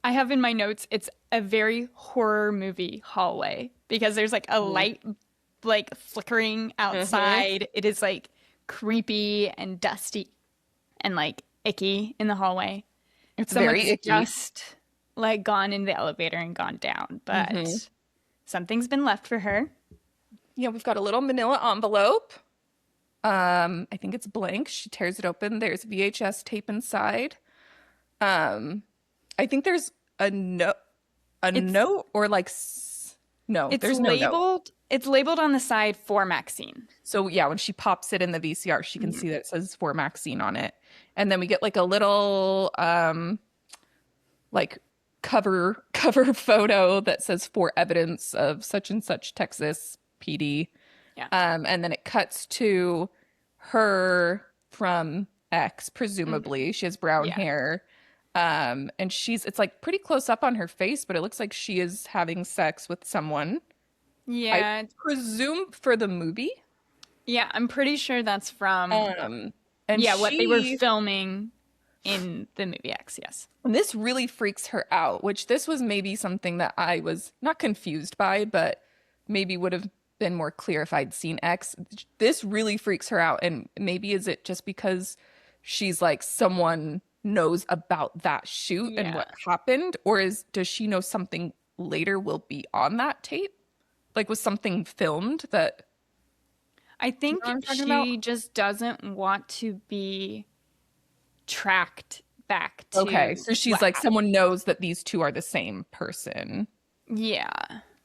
I have in my notes, it's a very horror movie hallway because there's like a light like flickering outside. It is like creepy and dusty and like icky in the hallway. It's Someone's very icky. just like gone in the elevator and gone down, but something's been left for her. Yeah, we've got a little manila envelope. I think it's blank. She tears it open. There's VHS tape inside. I think there's a note or like no, It's there's no note. labeled. It's labeled on the side for Maxine. So yeah, when she pops it in the VCR, she can see that it says for Maxine on it. And then we get like a little like cover photo that says for evidence of such and such Texas PD. Yeah. And then it cuts to her from X, presumably. She has brown hair. And it's like pretty close up on her face, but it looks like she is having sex with someone. Yeah. I presume for the movie. Yeah, I'm pretty sure that's from And what they were filming in the movie X, yes. And this really freaks her out, which this was maybe something that I was not confused by, but maybe would have been more clear if I'd seen X. This really freaks her out. And maybe is it just because she's like someone knows about that shoot and what happened? Or does she know something later will be on that tape? Like was something filmed that... I think she just doesn't want to be tracked back to... Okay, so she's like, someone knows that these two are the same person. Yeah.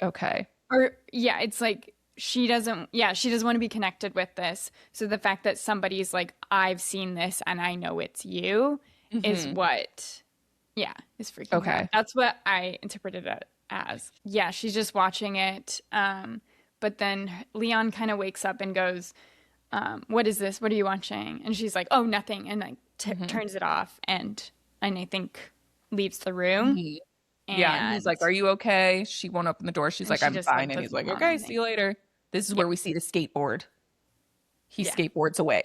Okay. Or, yeah, it's like she doesn't want to be connected with this. So the fact that somebody's like, I've seen this and I know it's you is what, is freaking her out. That's what I interpreted it as. Yeah, she's just watching it. But then Leon kind of wakes up and goes, what is this? What are you watching? And she's like, oh, nothing. And like Hmm. turns it off and I think leaves the room. He, yeah, and he's And like, "Are you okay?" She won't open the door. She's and like, she "I'm just like fine," and he's doesn't like, want "Okay, see anything. you later." This is Yeah. where we see the skateboard. He Yeah. skateboards away.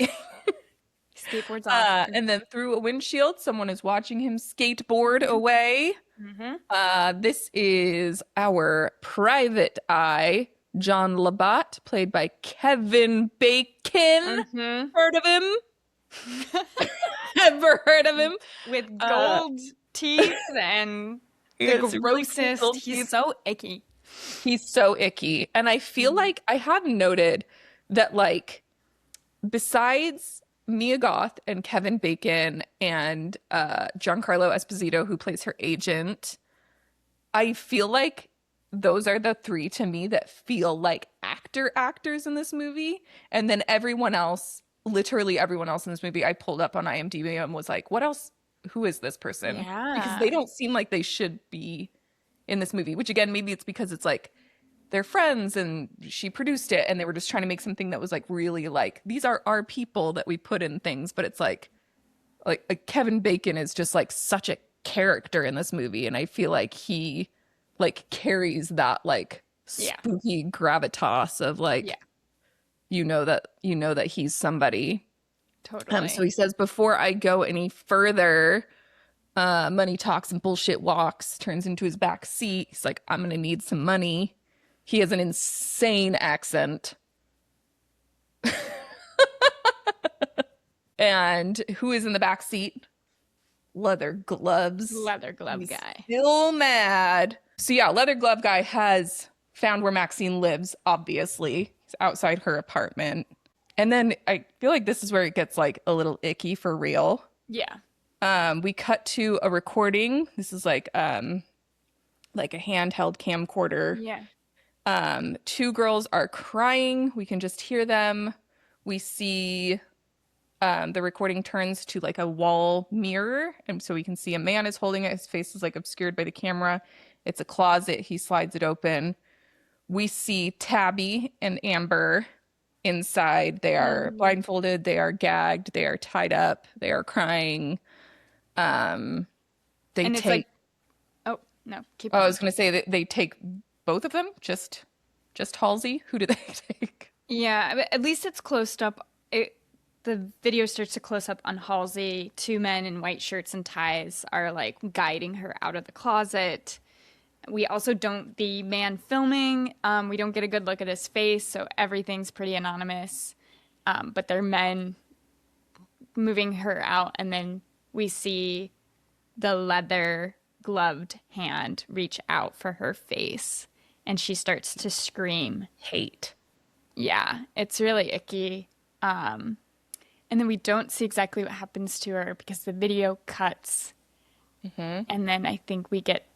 Skateboards off. And then through a windshield, someone is watching him skateboard away. Mm-hmm. This is our private eye, John Labatt, played by Kevin Bacon. Mm-hmm. Heard of him? Ever heard of him? With Uh, gold teeth and he the has really cute grossest. gold He's teeth. so icky. He's so icky. And I feel Mhm. like I have noted that, like, besides Mia Goth and Kevin Bacon and Giancarlo Esposito, who plays her agent, I feel like those are the three to me that feel like actors in this movie. And then everyone else, literally everyone else in this movie, I pulled up on IMDb and was like, what else? Who is this person? Because they Yeah. don't seem like they should be in this movie, which again, maybe it's because it's like they're friends and she produced it and they were just trying to make something that was like really like these are our people that we put in things, but it's like Kevin Bacon is just like such a character in this movie, and I feel like he like carries that like Yeah. spooky gravitas of Yeah. like you know that he's somebody. So Totally. he says, before I go any further, money talks and bullshit walks, turns into his back seat. He's like, I'm gonna need some money. He has an insane accent. And who is in the back seat? Leather gloves. Leather glove He's guy. still mad. So yeah, leather glove guy has found where Maxine lives, obviously. He's outside her apartment. And then I feel like this is where it gets like a little icky for real. Yeah. We cut to a recording. This is like a handheld camcorder. Yeah. Two girls are crying. We can just hear them. We see the recording turns to like a wall mirror, and so we can see a man is holding it. His face is like obscured by the camera. It's a closet. He slides it open. We see Tabby and Amber inside. They are Mhm. blindfolded. They are gagged. They are tied up. They are crying. Um, they And it's take. like, oh, no, keep Oh, I was going. gonna say that they take both of them. Just Halsey. Who do they take? Yeah, but at least it's close up. The video starts to close up on Halsey. Two men in white shirts and ties are like guiding her out of the closet. We also don't, the man filming, we don't get a good look at his face, so everything's pretty anonymous. But they're men moving her out, and then we see the leather gloved hand reach out for her face, and she starts to scream. Hate. Yeah, it's really icky. And then we don't see exactly what happens to her because the video cuts. Hmm. And then I think we get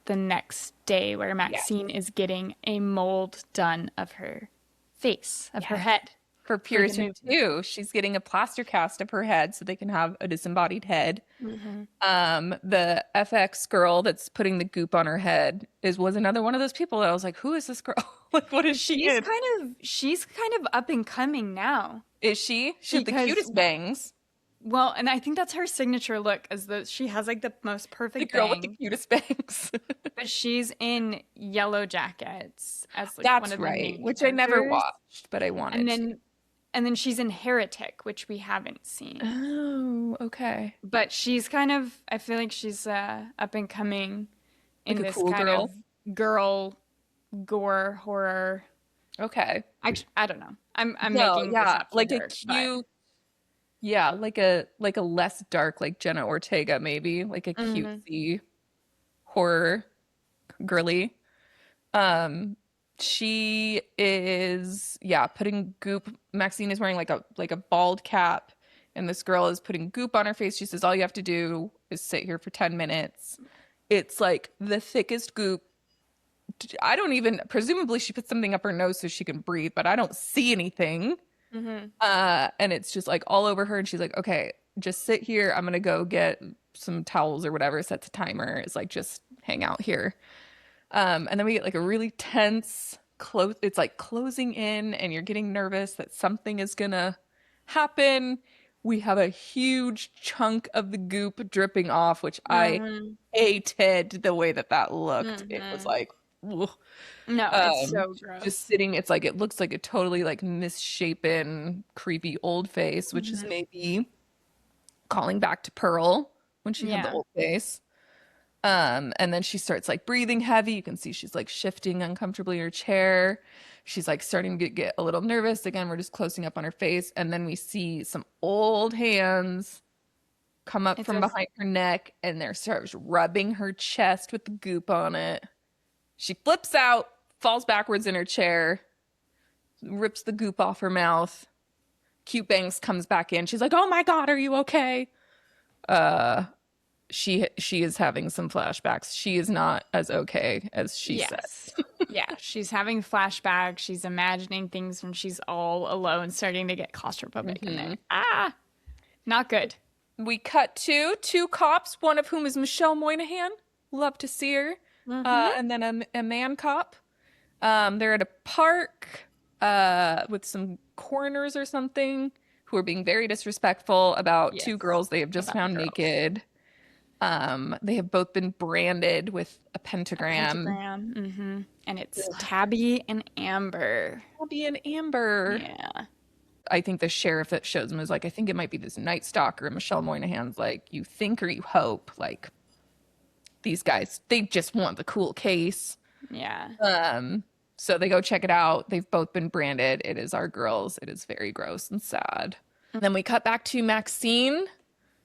the next day where Yes. Maxine is getting a mold done of her face, of her Yes. head For for the Puritan movie. too, she's getting a plaster cast of her head so they can have a disembodied head. Hmm. The FX girl that's putting the goop on her head was another one of those people that I was like, who is this girl? Like, what is she in? She's kind of up and coming now Is she? She has the because cutest bangs. well, and I think that's her signature look is that she has like the most The perfect girl with the bang, cutest bangs. but she's in Yellow Jackets as like one That's of the right, main which I never characters. watched, but I And wanted to. then she's in Heretic, which we haven't seen. Oh, okay. But she's kind of I feel like she's up and coming Like in a this cool kind of girl. girl gore horror. Okay. Actually, I don't know. I'm No, making this yeah, up for like a her, but cute, yeah, like a less dark, like Jenna Ortega, maybe, like a hmm cutesy horror girly. Um, she is, yeah, putting goop. Maxine is wearing like a bald cap, and this girl is putting goop on her face. She says, all you have to do is sit here for 10 minutes. It's like the thickest goop. I don't even, presumably she puts something up her nose so she can breathe, but I don't see anything. hmm And it's just like all over her, and she's like, okay, just sit here. I'm gonna go get some towels or whatever, sets a timer. It's like just hang out here. And then we get like a really tense close. It's like closing in, and you're getting nervous that something is gonna happen. We have a huge chunk of the goop dripping off, which I Mm-hmm. hated the way that that looked. It was Mm-hmm. like, ugh. No, it's um, so just gross. sitting. It's like it looks like a totally like misshapen, creepy old face, which is Hmm. maybe calling back to Pearl when she had the Yeah. old face. And then she starts like breathing heavy. You can see she's like shifting uncomfortably in her chair. She's like starting to get a little nervous. Again, we're just closing up on her face. And then we see some old hands come up It from says behind her neck and they're starts rubbing her chest with the goop on it. She flips out, falls backwards in her chair, rips the goop off her mouth. Cute Bangs comes back in. She's like, "Oh my God, are you okay?" Uh, she is having some flashbacks. She is not as okay as she said. yes. Yeah, she's having flashbacks. She's imagining things when she's all alone, starting to get claustrophobic in there. Hmm. Ah, not good. We cut to two cops, one of whom is Michelle Moynihan. Love to see her. Mm-hmm. And then a man cop. They're at a park with some coroners or something who are being very disrespectful about two Yes. girls they have just About the found girls. naked. They have both been branded with a A pentagram. pentagram. Mm-hmm. And it's Tabby and Amber. Bobby and Amber. Yeah. I think the sheriff that shows him is like, I think it might be this Night Stalker. And Michelle Moynihan's like, you think or you hope. Like, these guys, they just want the cool case. Yeah. Um, so they go check it out. They've both been branded. It is our girls. It is very gross and sad. Then we cut back to Maxine.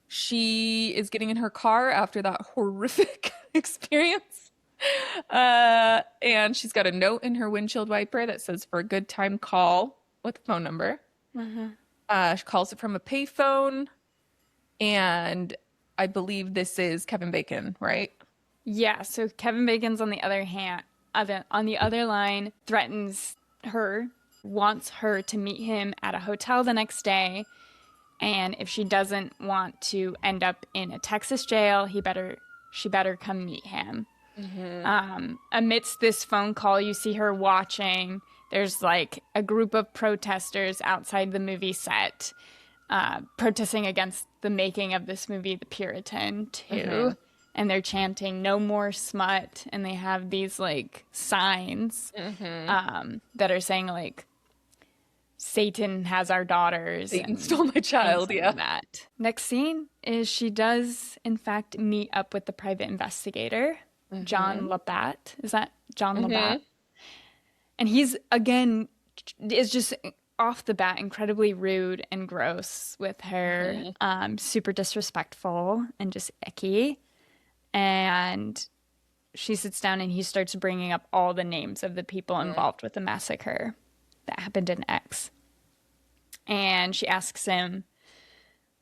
She is getting in her car after that horrific experience. And she's got a note in her windshield wiper that says, "For a good time, call," with a phone number. Mm-hmm. She calls it from a payphone. And I believe this is Kevin Bacon, right? Yeah, so Kevin Bacon's on the on the other line, threatens her, wants her to meet him at a hotel the next day, and if she doesn't want to end up in a Texas jail, she better come meet him. Amidst this phone call, you see her watching. There's like a group of protesters outside the movie set, protesting against the making of this movie, The Puritan, too. Mm-hmm. And they're chanting "No more smut," and they have these like signs Mm-hmm. that are saying like "Satan has our daughters" Satan and stole my things child. like Yeah. that. Next scene is she does in fact meet up with the private investigator, John Mm-hmm. Labatt. Is that John Mm-hmm. Labatt? And he's again is just off the bat incredibly rude and gross with her, Mm-hmm. super disrespectful and just icky. And she sits down and he starts bringing up all the names of the people involved with the massacre that happened in X. And she asks him,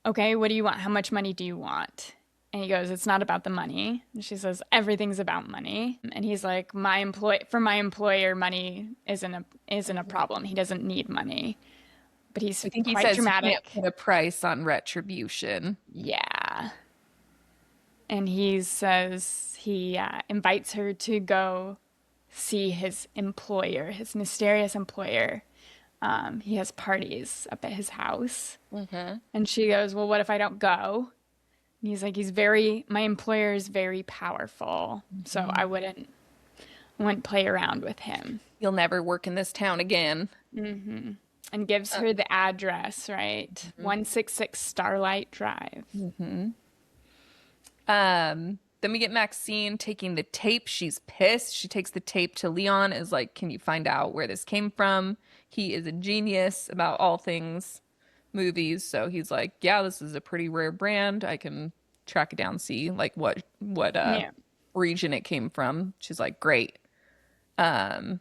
"Okay, what do you want? How much money do you want?" And he goes, "It's not about the money." And she says, "Everything's about money." And he's like, For my employer, money isn't a problem. He doesn't need money." But he's I think he quite says you can't dramatic. put a price on retribution. Yeah. And he says he invites her to go see his employer, his mysterious employer. He has parties up at his house. Mm-hmm. And she goes, "Well, what if I don't go?" And he's like, my employer is very powerful, so I wouldn't play around with him. You'll never work in this town again. And gives her the address, right? 166 Starlight Drive. Mm-hmm. Then we get Maxine taking the tape. She's pissed. She takes the tape to Leon, is like, "Can you find out where this came from?" He is a genius about all things movies. So he's like, "Yeah, this is a pretty rare brand. I can track it down, see like what Yeah. region it came from." She's like, "Great." Um,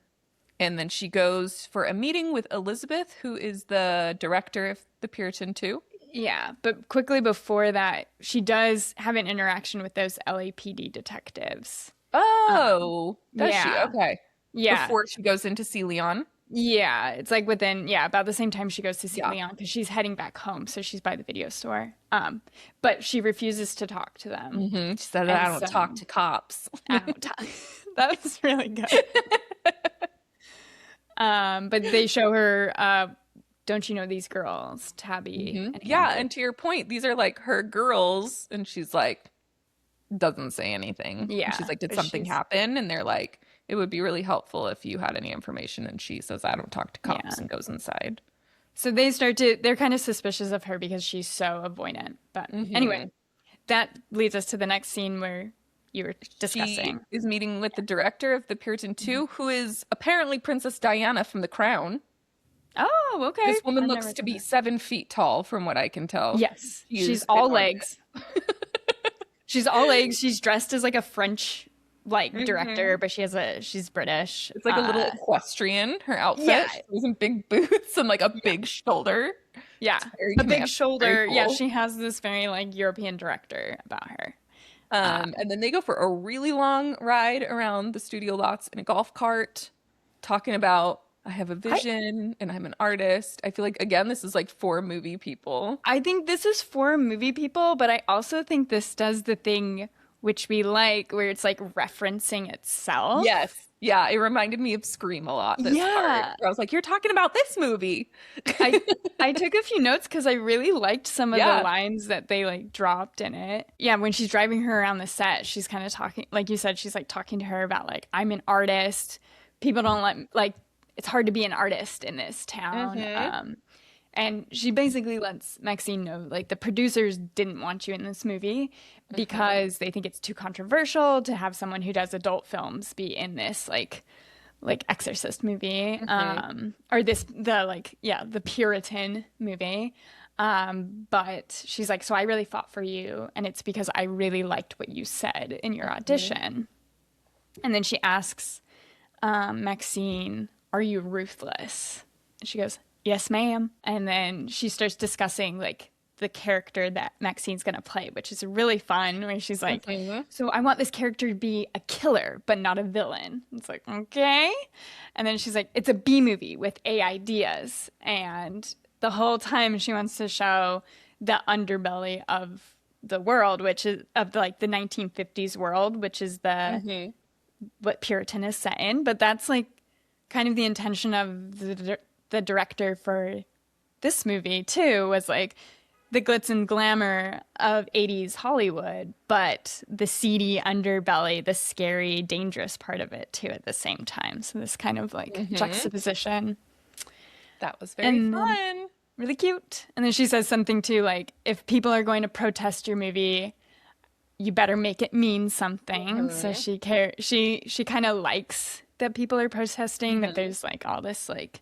and then she goes for a meeting with Elizabeth, who is the director of The Puritan too. Yeah, but quickly before that, she does have an interaction with those LAPD detectives. Oh, does she? Yeah. Okay. Yeah. Before she goes in to see Leon. Yeah, it's like about the same time she goes to see Yeah. Leon because she's heading back home, so she's by the video store. But she refuses to talk to them. She said, And "I don't so talk to cops." I don't talk. That was really good. But they show her, don't you know these girls, Tabby and Yeah, Amber? and to your point, these are like her girls, and she's like, doesn't say anything. And she's Yeah, like, did but something she's happen? And they're like, it would be really helpful if you had any information. And she says, I don't talk to yeah. cops, and goes inside. So they're kind of suspicious of her because she's so avoidant. But anyway, Hmm. that leads us to the next scene where you were She discussing. is meeting with the director of the Puritan 2, who is apparently Princess Diana from The Crown. Oh, okay. This woman I've looks never to done be that. 7 feet tall, from what I can tell. Yes, She she's is all enormous. legs. She's all legs. She's dressed as like a French like director, Hmm. but she's British. It's like a little equestrian, her Yeah, outfit. She has some big boots and like a yeah, big shoulder. yeah. It's very A big commanding, very shoulder. Yeah, cool. she has this very like European director about her. And then they go for a really long ride around the studio lots in a golf cart, talking about I have a I vision and I'm an artist. I feel like again, this is like for movie people. I think this is for movie people, but I also think this does the thing which we like, where it's like referencing itself. Yes. Yeah, it reminded me of Scream a lot, this part. Yeah, Where I was like, you're talking about this movie. I I took a few notes because I really liked some of the Yeah. lines that they like dropped in it. Yeah, when she's driving her around the set, she's kind of talking, like you said, she's like talking to her about like I'm an artist. People don't like it's hard to be an artist in this town. Hmm. And she basically lets Maxine know like the producers didn't want you in this movie Hmm. because they think it's too controversial to have someone who does adult films be in this like Exorcist movie, Hmm. or this the like yeah the Puritan movie. But she's like, so I really fought for you, and it's because I really liked what you said in your Hmm. audition. And then she asks Maxine, "Are you ruthless?" And she goes, "Yes, ma'am." And then she starts discussing like the character that Maxine's gonna play, which is really fun. Where she's like, Hmm. "So I want this character to be a killer, but not a villain." It's like, okay. And then she's like, "It's a B movie with A ideas," and the whole time she wants to show the underbelly of the world, which is of like the 1950s world, which is the Hmm. what Puritan is set in. But that's like kind of the intention of the director for this movie too, was like the glitz and glamour of 80s Hollywood, but the seedy underbelly, the scary, dangerous part of it too at the same time. So this kind of like Hmm. juxtaposition. That was very And then fun. really cute. And then she says something too like, if people are going to protest your movie, you better make it mean something. So Hmm. she kind of likes that people are protesting, that Hmm. there's like all this like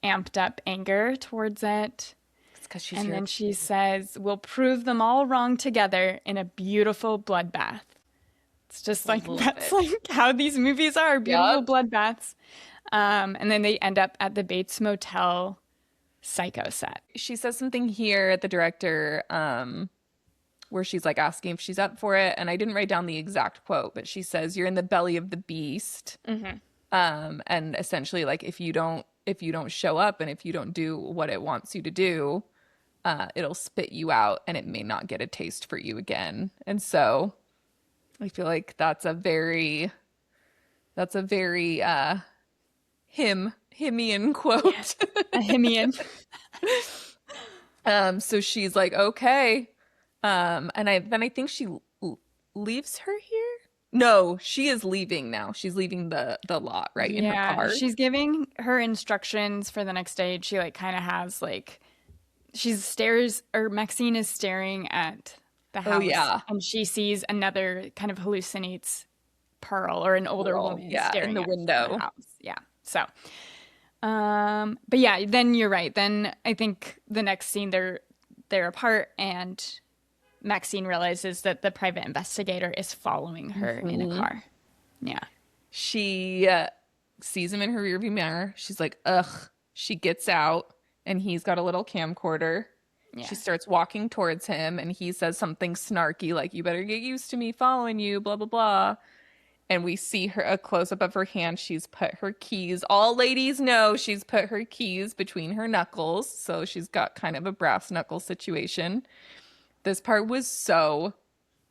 amped up anger towards it. It's because she's And then she European. says, "We'll prove them all wrong together in a beautiful bloodbath." It's just like Love that's it. like how these movies are, beautiful Yep. bloodbaths. And then they end up at the Bates Motel psycho set. She says something here at the director, where she's like asking if she's up for it. And I didn't write down the exact quote, but she says, "You're in the belly of the beast." And essentially, like if you don't show up and if you don't do what it wants you to do, it'll spit you out and it may not get a taste for you again. And so I feel like that's a very himian quote. Yes, a Himian. So she's like, okay. And I think she leaves her here. No, she is leaving now. She's leaving the lot, right, in her Yeah, car. she's giving her instructions for the next day. She like kind of has like she's stares or Maxine is staring at the Oh house yeah, and she sees another kind of hallucinates Pearl or an older girl. woman Yeah, in staring the at from the window. house. Yeah. So, but yeah, then you're right. Then I think the next scene they're apart and Maxine realizes that the private investigator is following her in a Mhm. car. Yeah. She sees him in her rearview mirror. She's like, ugh. She gets out, and he's got a little camcorder. She Yeah. starts walking towards him, and he says something snarky, like, "You better get used to me following you," blah, blah, blah. And we see her a close up of her hand. She's put her keys, all ladies know she's put her keys between her knuckles. So she's got kind of a brass knuckle situation. This part was so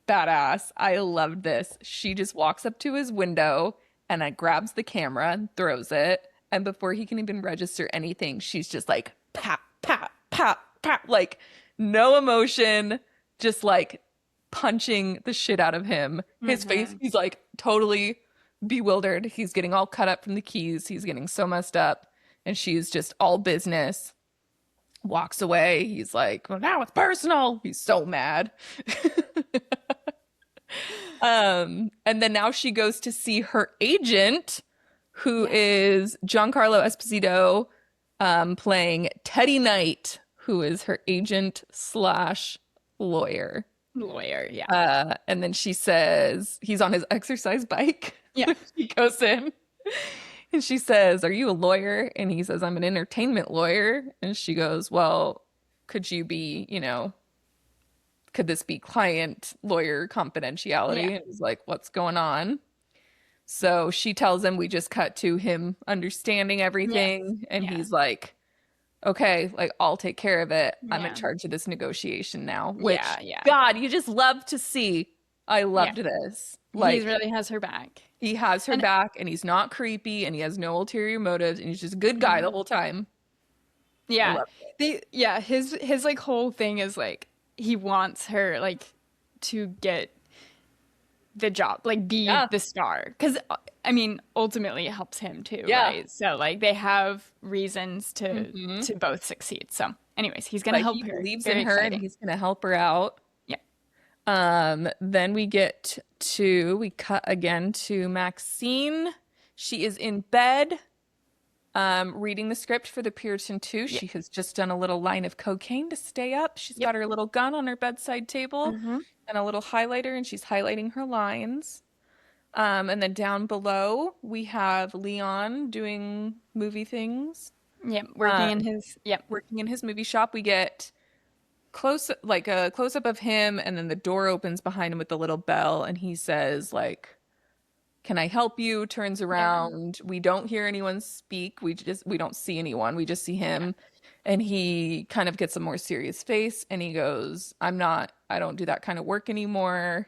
badass. I loved this. She just walks up to his window and I grabs the camera and throws it. And before he can even register anything, she's just like, pap, pap, pap, pap, like no emotion, just like punching the shit out of him. His face, Mm-hmm. he's like totally bewildered. He's getting all cut up from the keys. He's getting so messed up. And she's just all business. Walks away. He's like, well, now it's personal. He's so mad. And then now she goes to see her agent, who Yes. is Giancarlo Esposito, playing Teddy Knight, who is her agent slash lawyer. Lawyer, yeah. And then she says he's on his exercise bike. Yeah. She goes in and she says, "Are you a lawyer?" And he says, "I'm an entertainment lawyer." And she goes, "Well, could you be, could this be client lawyer confidentiality?" Yeah. And he's like, "What's going on?" So she tells him we just cut to him understanding Yes. everything. And Yeah. he's like, okay, like I'll take care of it. I'm in Yeah. charge of this negotiation now, which Yeah. Yeah. God, you just love to see. I Yeah. loved this. He Like really has her back. he has her And back and he's not creepy and he has no ulterior motives and he's just a good guy the whole time. I yeah. love His like whole thing is like he wants her like to get the job, like it. be Yeah. the star. Because I mean, ultimately it helps him too, Yeah. right? So like they have reasons Hmm. to both succeed. So, anyways, he's gonna Like help he her. believes in Very her and exciting. he's gonna help her out. Yeah. Then we cut again to Maxine. She is in bed, reading the script for the Puritan 2. Yeah. She has just done a little line of cocaine to stay up. She's Yep. got her little gun on her bedside table Mm-hmm. and a little highlighter, and she's highlighting her lines. And then down below, we have Leon doing movie things. Yep. Uh, Working in his. Yep. Working in his movie shop. We get a close up of him, and then the door opens behind him with the little bell, and he says, like, "Can I help you?" Turns Yeah. around. We don't hear anyone speak. We don't see anyone. We just see Yeah. him. And he kind of gets a more serious face and he goes, I don't do that kind of work anymore.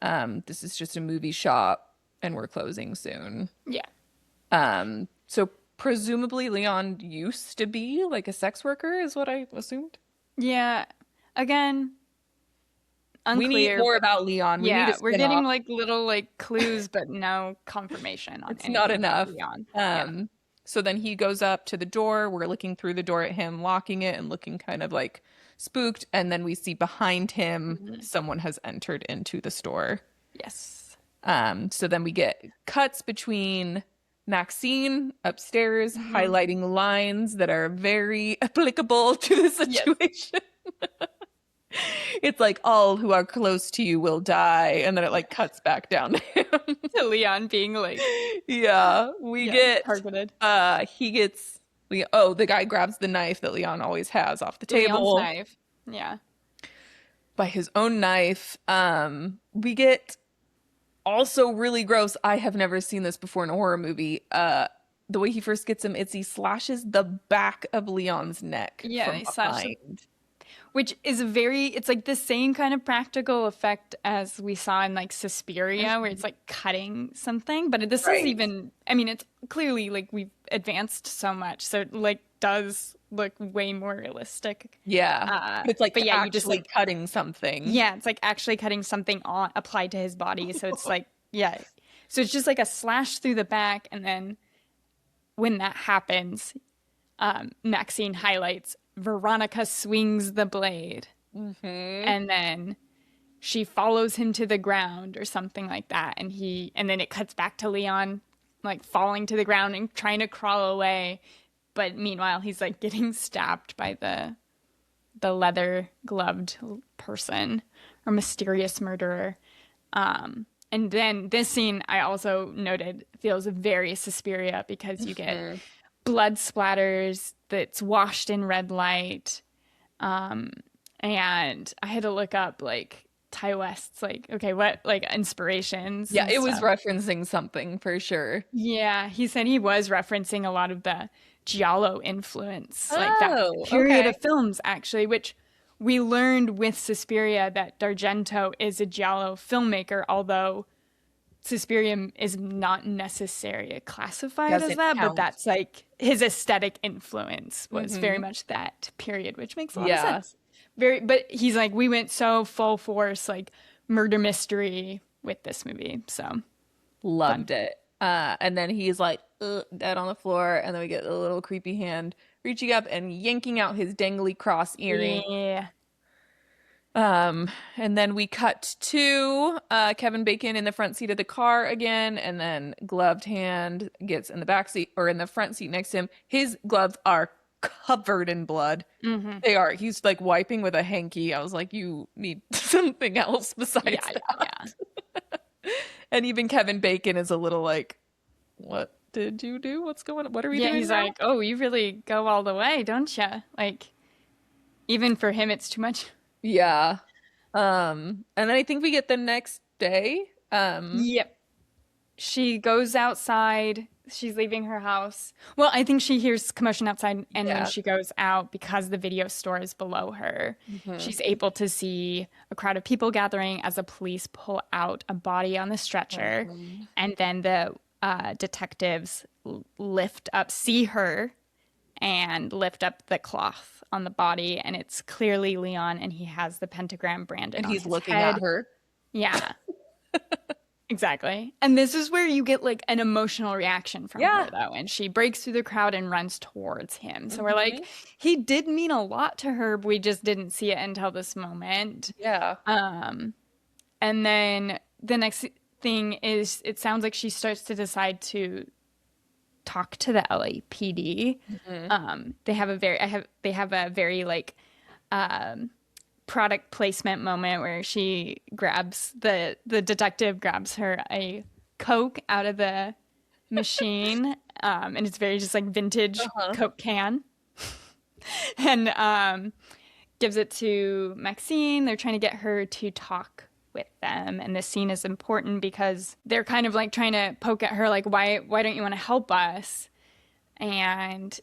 This is just a movie shop and we're closing soon. Yeah. So presumably Leon used to be like a sex worker, is what I assumed. Yeah. Again, We need unclear, more but about Leon. We need a yeah, we're getting spin-off. like little like clues, but no confirmation on It's not anything about enough. Leon. Yeah. Um, so then he goes up to the door. We're looking through the door at him, locking it and looking kind of like spooked. And then we see behind him Mhm. someone has entered into the store. Yes. So then we get cuts between Maxine upstairs Mhm. highlighting lines that are very applicable to the Yes. situation. It's like all who are close to you will die, and then it like cuts back down to him. To Leon being like, Yeah, we yeah, get targeted. he gets oh, the guy grabs the knife that Leon always has off the Leon's table knife. Yeah. by his own knife. We get also really gross. I have never seen this before in a horror movie. The way he first gets him, he slashes the back of Leon's neck Yeah, from he slashed behind. which is it's like the same kind of practical effect as we saw in like Suspiria, where it's like cutting something. But this is Right. even, I mean, it's clearly like we've advanced so much. So it like does look way more realistic. Yeah. But it's like But yeah, you just actually like, cutting something. yeah, it's like actually cutting something on applied to his body. So it's like, yeah. So it's just like a slash through the back. And then when that happens, Maxine highlights Veronica swings the blade. Hmm. And then she follows him to the ground or something like that. And then it cuts back to Leon like falling to the ground and trying to crawl away. But meanwhile, he's like getting stabbed by the leather gloved person or mysterious murderer. And then this scene I also noted feels very Suspiria because you get blood splatters that's washed in red light. And I had to look up like Ty West's like, okay, what like inspirations Yeah, and it was stuff. referencing something for sure. Yeah, he said he was referencing a lot of the Giallo influence, like that Oh, period okay. of films actually, which we learned with Suspiria that D'Argento is a Giallo filmmaker, although Suspirium is not necessarily classified as Doesn't that, but count. that's like his aesthetic influence was very Hmm. much that period, which makes a lot of Yeah, sense. Very, but he's like, we went so full force, like murder mystery with this movie. So fun. loved it. And then he's like dead on the floor, and then we get a little creepy hand reaching up and yanking out his dangly cross earring. Yeah. And then we cut to Kevin Bacon in the front seat of the car again, and then gloved hand gets in the back seat or in the front seat next to him. His gloves are covered in blood. Hmm. They are. He's like wiping with a hanky. I was like, you need something else Yeah, besides yeah, that. yeah. And even Kevin Bacon is a little like, what did you do? What's going on? What are we Yeah, doing he's now? like, oh, you really go all the way, don't you? Like, even for him, it's too much. Yeah. And then I think we get the next day. Yep. She goes outside. She's leaving her house. Well, I think she hears commotion outside, and when Yeah. she goes out, because the video store is below her, Hmm. she's able to see a crowd of people gathering as the police pull out a body on the stretcher, Mhm. and then the detectives lift up, see her, and lift up the cloth on the body, and it's clearly Leon, and he has the pentagram branded And on he's his looking at head. her. Yeah. Exactly. And this is where you get like an emotional reaction from her, Yeah. though. And she breaks through the crowd and runs towards him. So we're like, Hmm. he did mean a lot to her, but we just didn't see it until this moment. Yeah. Um, and then the next thing is it sounds like she starts to decide to talk to the LAPD. Hmm. They have a very like um product placement moment where the detective grabs her a Coke out of the machine, and it's very just like vintage Uh-huh. Coke can, and gives it to Maxine. They're trying to get her to talk with them, and this scene is important because they're kind of like trying to poke at her, like, why don't you want to help us? And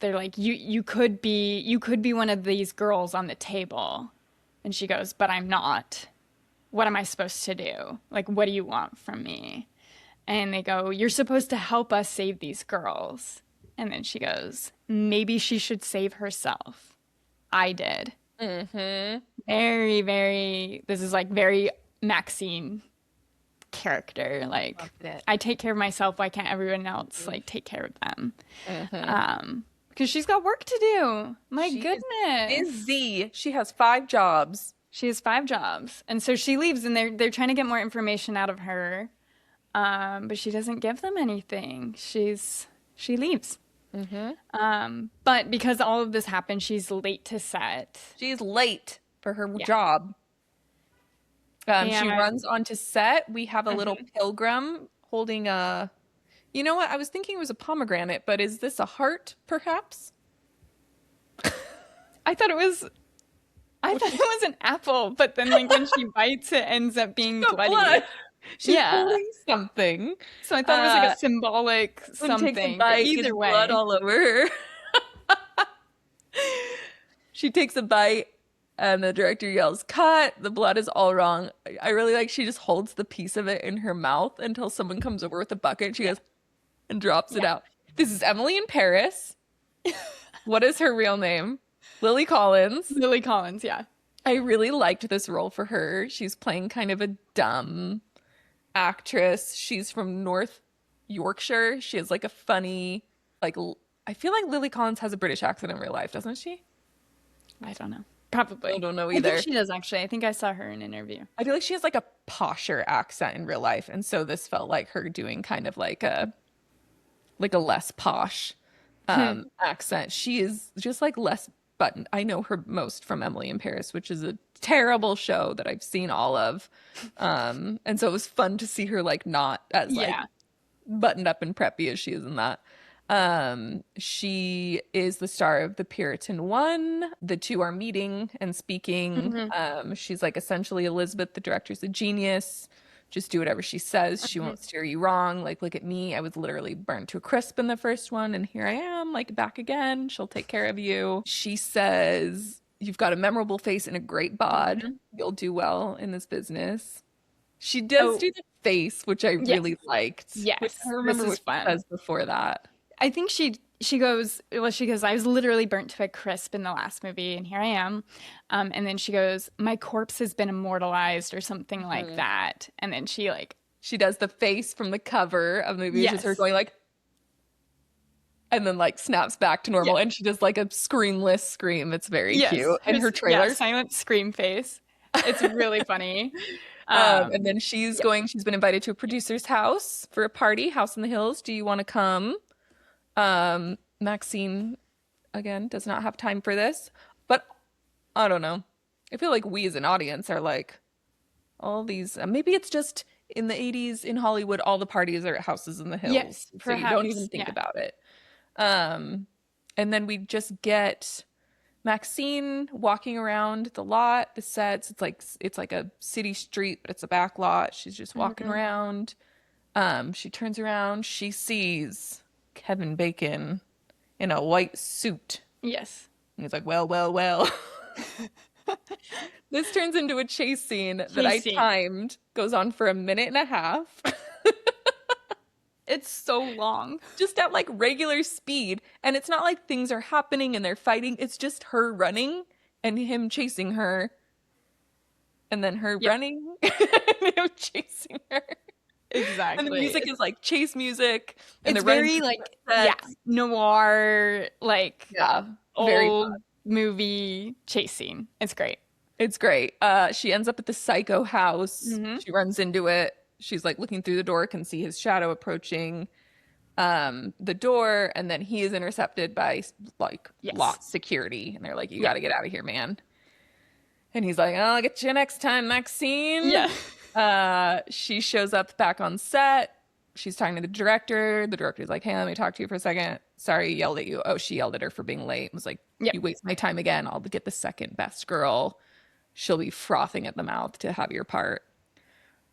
they're like, you could be one of these girls on the table. And she goes, but I'm not. What am I supposed to do? Like, what do you want from me? And they go, you're supposed to help us save these girls. And then she goes, maybe she should save herself. I did. Hmm. Very, very, this is like very Maxine character. Like, Loved it. I take care of myself. Why can't everyone else like take care of them? Hmm. Because she's got work to do. My She is goodness. busy. She has 5 jobs. She has 5 jobs. And so she leaves and they're trying to get more information out of her. But she doesn't give them anything. She leaves. Hmm. But because all of this happened, she's late to set. She's late for her Yeah. job. She And runs onto set. We have a little mhm. pilgrim holding a. You know what? I was thinking it was a pomegranate, but is this a heart, perhaps? I thought it was an apple, but then like when she bites it ends up being The bloody. blood. She's Yeah. holding something. So I thought it was like Uh, a symbolic when takes a something. But bite, gets either blood way. all over her. She takes a bite, and the director yells, "Cut!" The blood is all wrong. I really like she just holds the piece of it in her mouth until someone comes over with a bucket. And she Yeah. goes and drops it Yeah. out. This is Emily in Paris. What is her real name? Lily Collins. Lily Collins, yeah. I really liked this role for her. She's playing kind of a dumb actress. She's from North Yorkshire. She has like a funny, I feel like Lily Collins has a British accent in real life, doesn't she? I don't know. I Probably. don't know I think either. she does actually. I think I saw her in an interview. I feel like she has like a posher accent in real life, and so this felt like her doing kind of like a less posh accent. She is just like less buttoned. I know her most from Emily in Paris, which is a terrible show that I've seen all of. And so it was fun to see her like not as like Yeah. buttoned up and preppy as she is in that. She is the star of The Puritan One. The two are meeting and speaking. Hmm. She's like essentially Elizabeth, the director's a genius. Just do whatever she says. She won't steer you wrong. Like, look at me. I was literally burned to a crisp in the first one, and here I am, like back again. She'll take care of you. She says, you've got a memorable face and a great bod. You'll do well in this business. She does Oh, do the face, which I Yes. really liked. Which I Yes. don't This remember is what she fun. says before that. I think she goes, well, she goes, I was literally burnt to a crisp in the last movie, and here I am. And then she goes, my corpse has been immortalized or something like Mhm. that. And then she like, She does the face from the cover of the movie. It's just her yes, going like, and then like snaps back to normal, yes, and she does like a screamless scream. It's very yes, cute. And her yeah, trailers. silent scream face. It's really funny. Um, And then yep. she's been invited to a producer's house for a party, House in the Hills. Do you want to come? Maxine, again, does not have time for this, but I don't know. I feel like we as an audience are like, all these, maybe it's just in the 80s in Hollywood, all the parties are at houses in the hills. Yes, So you don't even perhaps. think Yeah. about it. Um, and then we just get Maxine walking around the lot, the sets. It's like a city street, but it's a back lot. She's just walking Hmm. around. She turns around, she sees Kevin Bacon in a white suit. Yes. And he's like, well, well, well. This turns into a chase scene that I Casey. timed, goes on for a minute and a half, It's so long. just at like regular speed. And it's not like things are happening and they're fighting. It's just her running and him chasing her, and then her Yep. running and him chasing her. And the Exactly. music is like chase music, and It's they're running very through like, yeah, sunsets. noir, like Yeah, very old movie chase scene. It's great. It's great. She ends up at the psycho house. Hmm. She runs into it. She's like looking through the door, can see his shadow approaching the door, and then he is intercepted by like Yes. lot security, and they're like, "You got Yep. to get out of here, man." And he's like, "I'll get you next time, Maxine." Yeah. She shows up back on set. She's talking to the director. The director's like, "Hey, let me talk to you for a second. Sorry, yelled at you." Oh, she yelled at her for being late. Was like, Yep. "You waste my time again. I'll get the second best girl. She'll be frothing at the mouth to have your part."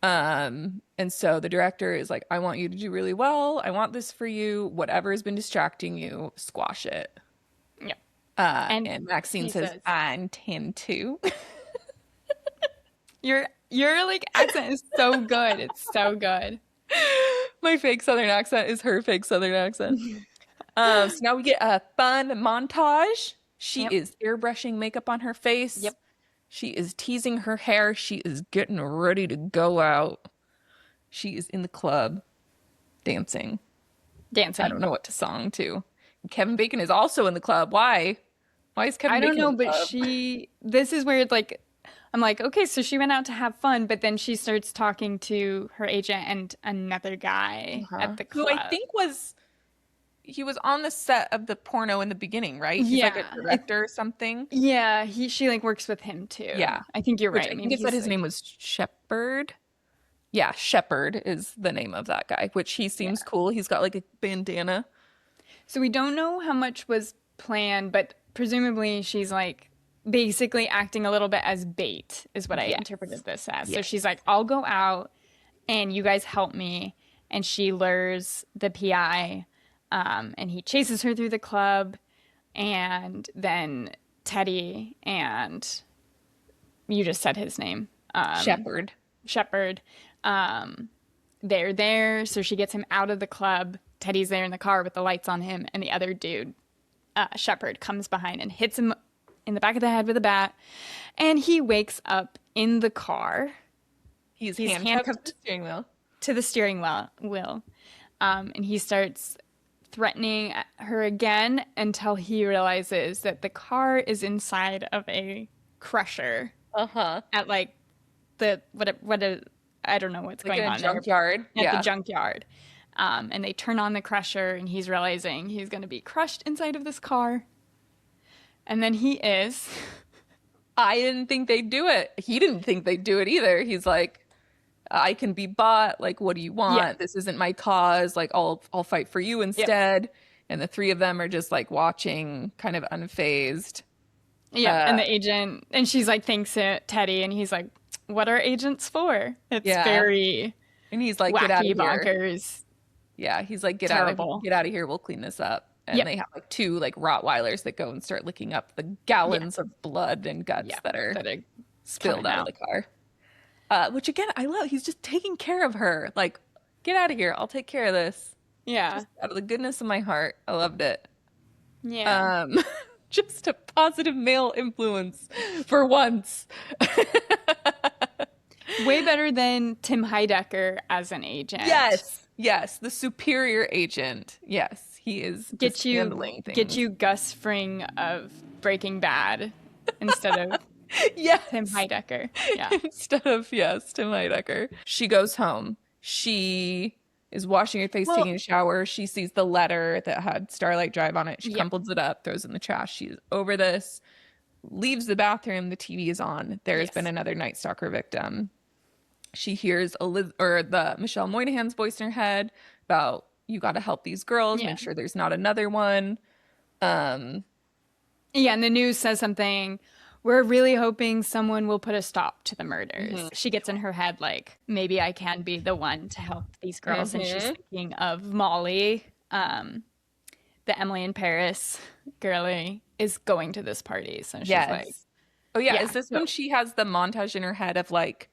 And so the director is like, "I want you to do really well. I want this for you. Whatever has been distracting you, squash it." Yep. And And Maxine he says, says, "I intend to." your like accent is so good. It's so good. My fake Southern accent is her fake Southern accent. So now we get a fun montage. She Yep. is airbrushing makeup on her face. Yep. She is teasing her hair. She is getting ready to go out. She is in the club dancing. I don't Dancing. know what to song to. Kevin Bacon is also in the club. Why? Why is Kevin I don't Bacon in know, the but club? this is where it's like, I'm like, okay, so she went out to have fun, but then she starts talking to her agent and another guy Uh-huh. at the Who I club. think he was on the set of the porno in the beginning, right? He's like a Yeah. director or something. Yeah, she like works with him too. Yeah. I think you're Which right. I think Maybe it said he's his name like, was Shepherd. Yeah, Shepherd is the name of that guy, which he yeah. seems cool. He's got like a bandana. So we don't know how much was planned, but presumably she's like basically acting a little bit as bait, is what I Yes. interpreted this as. So Yes. she's like, I'll go out and you guys help me. And she lures the PI, and he chases her through the club. And then Teddy and you just said his name, Shepherd. Shepard, they're there. So she gets him out of the club. Teddy's there in the car with the lights on him, and the other dude, Shepard, comes behind and hits him in the back of the head with a bat. And he wakes up in the car. He's He's handcuffed to the handcuffed steering wheel. to the steering wheel. And he starts threatening her again until he realizes that the car is inside of a crusher Uh-huh. at like I don't know what's Like going in a on there junkyard. at the Yeah. junkyard. And they turn on the crusher, and he's realizing he's going to be crushed inside of this car. And then he is. I didn't think they'd do it. He didn't think they'd do it either. He's like, I can be bought. Like, what do you Yeah. want? This isn't my cause. Like, I'll fight for you Yep. instead. And the three of them are just like watching, kind of unfazed. Yeah. And the agent, and she's like, thanks, Teddy. And he's like, what are agents for? It's Yeah. very And he's like, get out wacky, of here. bonkers. Yeah, he's like, Terrible. get out of here. We'll clean this up. And Yep. they have like two like Rottweilers that go and start licking up the gallons of blood and guts Yeah. that are That are spilled coming out of the car. Which again, I love. He's just taking care of her. Like, get out of here. I'll take care of this. Yeah. Just out of the goodness of my heart. I loved it. Yeah. Um, just a positive male influence for once. Way better than Tim Heidecker as an agent. Yes, yes, the superior agent. Yes, he is just handling Get things. you Gus Fring of Breaking Bad instead of Tim Yes, Heidecker. Yeah. instead of yes, Tim Heidecker. She goes home. She is washing her face, Well, taking a shower. She sees the letter that had Starlight Drive on it. She yeah. crumples it up, throws it in the trash. She's over this, leaves the bathroom. The TV is on. There has been Yes. another Night Stalker victim. She hears the Michelle Moynihan's voice in her head about you got to help these girls, Yeah. make sure there's not another one. Um, Yeah, and the news says something. We're really hoping someone will put a stop to the murders. mhm, She gets in her head like, maybe I can be the one to help these girls. And she's mhm. thinking of Molly, the Emily in Paris girlie, is going to this party. So she's like, Yes. Oh yeah, is yeah. this when So, she has the montage in her head of like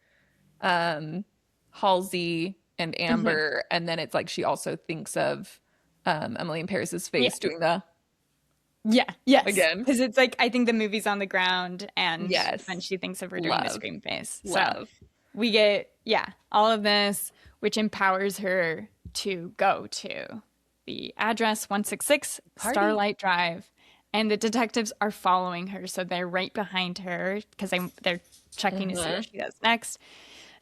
um Halsey and mhm. Amber, and then it's like she also thinks of Emily in Paris's Yeah. face doing the Yeah. Yes. again. Because it's like, I think the movie's on the ground and then Yes. she thinks of her doing the Love. scream face. So Love. we get, yeah, all of this, which empowers her to go to the address 166 Party. Starlight Drive. And the detectives are following her. So they're right behind her because they're checking to see Mhm. what she does next.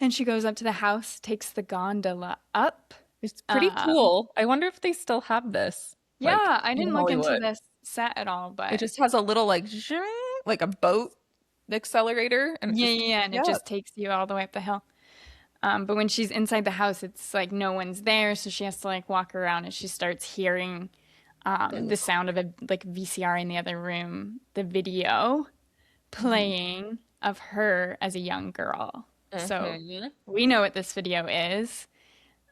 And she goes up to the house, takes the gondola up. It's pretty Um, cool. I wonder if they still have this, like yeah, I in didn't look into Hollywood. this set at all, It but just has a little like zhing, like a boat accelerator, and it yeah, just yeah, takes yeah, and you it up. just takes you all the way up the hill. But when she's inside the house, it's like no one's there, so she has to like walk around, and she starts hearing the sound of a like VCR in the other room, the video playing of her as a young girl. So Mhm. we know what this video is.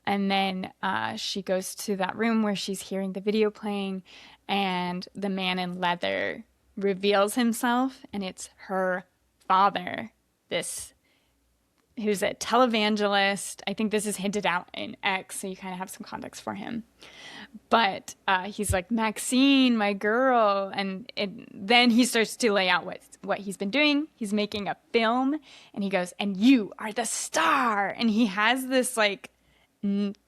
And then she goes to that room where she's hearing the video playing, and the man in leather reveals himself, and it's her father, this who's a televangelist. I think this is hinted out in X, so you kind of have some context for him. But he's like, Maxine, my girl. And then he starts to lay out what he's been doing. He's making a film, and he goes, and you are the star. And he has this like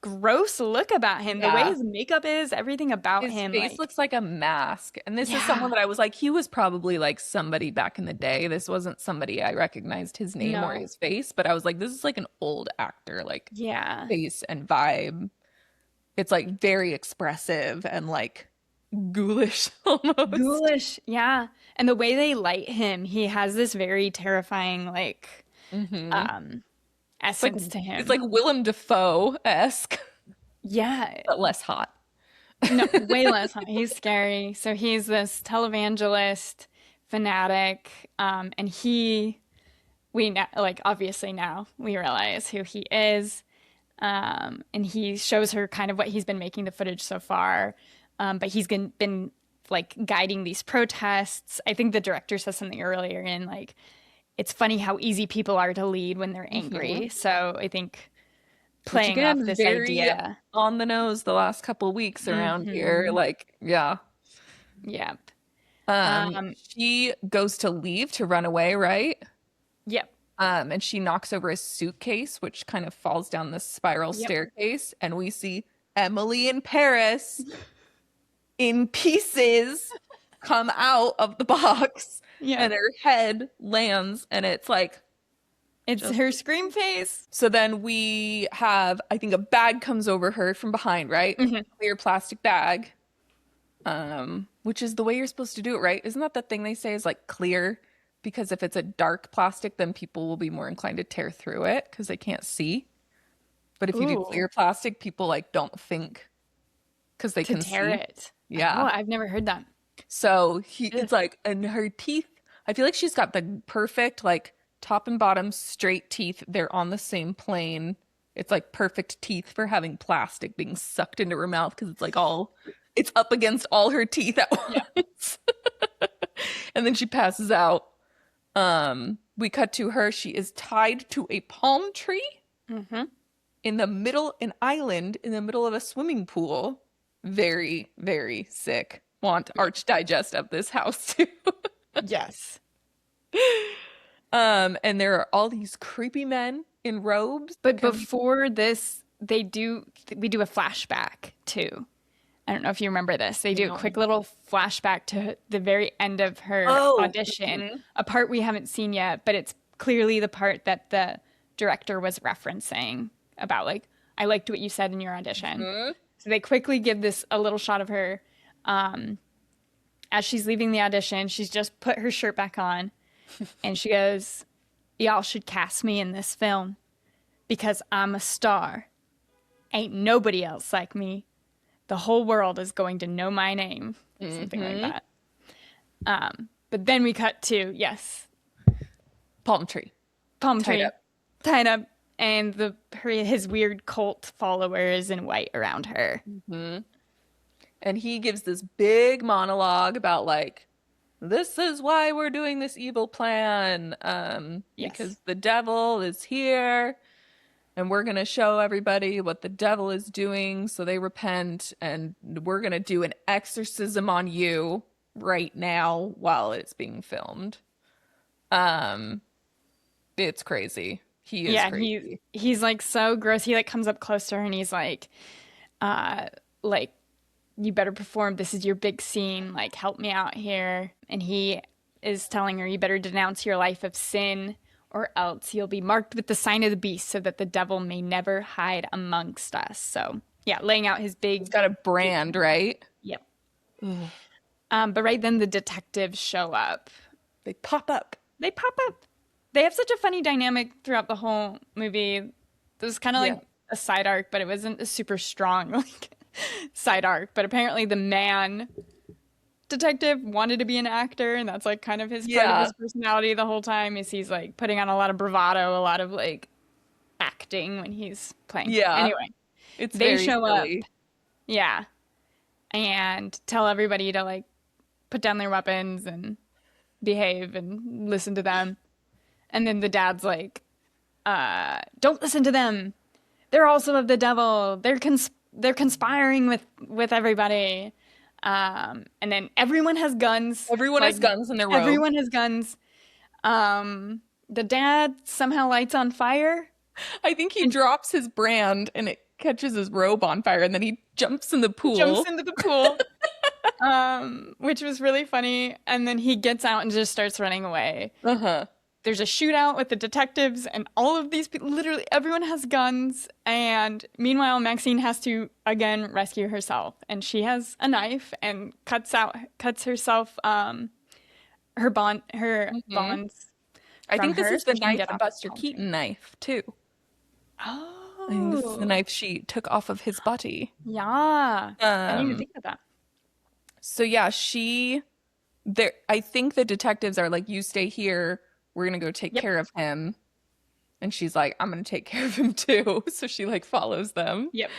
gross look about him. The way Yeah. his makeup is, everything about His him, face like, looks like a mask. And this is someone yeah, that I was like, he was probably like somebody back in the day. This wasn't somebody I recognized his name or no, his face, but I was like, this is like an old actor, like yeah, face and vibe. It's like very expressive and like ghoulish almost. ghoulish, yeah. And the way they light him, he has this very terrifying, like, Hmm. um, It's like essence to it's like him. Willem Dafoe-esque, Yeah, but less hot. no, way less. He's scary. So he's this televangelist fanatic, and we now, like, obviously now we realize who he is, and he shows her kind of what he's been making the footage so far, but he's been like guiding these protests. I think the director says something earlier in like, it's funny how easy people are to lead when they're Hmm. angry. So I think Which playing off again, this very idea. on the nose the last couple weeks around here. Hmm. Like, yeah. Yep. Um, Um, she goes to leave to run away, right? yep. And she knocks over a suitcase, which kind of falls down the spiral Yep. staircase, and we see Emily in Paris in pieces come out of the box, Yeah. and her head lands, and it's like It's just her scream face. so then we have, I think a bag comes over her from behind, right? Mhm. Clear plastic bag. Which is the way you're supposed to do it, right? Isn't that the thing they say is like clear? Because if it's a dark plastic, then people will be more inclined to tear through it because they can't see. But if you do Ooh, clear plastic, people like don't think because they to can tear see. it. Oh, Yeah. I've never heard that. So Ugh. it's like, and her teeth, I feel like she's got the perfect, like top and bottom straight teeth. They're on the same plane. It's like perfect teeth for having plastic being sucked into her mouth because it's like it's up against all her teeth at Yeah. once. And then she passes out. We cut to her. She is tied to a palm tree Mm-hmm. an island in the middle of a swimming pool. Very, very sick. Want Arch Digest of this house too. Yes. And there are all these creepy men in robes. But before this, we do a flashback too. I don't know if you remember this. They do a quick little flashback to the very end of her audition, a part we haven't seen yet, but it's clearly the part that the director was referencing about like, I liked what you said in your audition. So they quickly give this a little shot of her as she's leaving the audition. She's just put her shirt back on and she goes, y'all should cast me in this film because I'm a star. Ain't nobody else like me. The whole world is going to know my name. Something like that. But then we cut to, yes. Palm tree. Tied up. And his weird cult followers in white around her. And he gives this big monologue about like, this is why we're doing this evil plan. Because the devil is here. And we're going to show everybody what the devil is doing so they repent. And we're going to do an exorcism on you right now while it's being filmed. It's crazy. He is crazy. He's like so gross. He like comes up close to her and he's like, you better perform. This is your big scene. Like, help me out here. And he is telling her, you better denounce your life of sin or else you'll be marked with the sign of the beast so that the devil may never hide amongst us. So yeah, laying out his big... He's got a brand, right? Yep. But right then the detectives show up. They pop up. They have such a funny dynamic throughout the whole movie. It was kind of like a side arc, but it wasn't a super strong like side arc. But apparently the man detective wanted to be an actor, and that's like kind of his part of his personality the whole time is he's like putting on a lot of bravado, a lot of like acting when he's playing. Anyway, they show silly. Up. And tell everybody to like put down their weapons and behave and listen to them. And then the dad's like, don't listen to them. They're also of the devil. They're conspiring with everybody. And then everyone has guns. Everyone has guns in their row. Everyone has guns. The dad somehow lights on fire. I think he drops his brand and it catches his robe on fire and then he jumps in the pool. Which was really funny. And then he gets out and just starts running away. There's a shootout with the detectives and all of these people, literally everyone has guns. And meanwhile, Maxine has to, again, rescue herself. And she has a knife and cuts herself, her bonds. I think this is the knife, the Buster Keaton knife, too. Oh. I think this is the knife she took off of his body. Yeah. I didn't even think of that. So yeah, I think the detectives are like, you stay here. We're going to go take care of him. And she's like, I'm going to take care of him too. So she like follows them. Yep.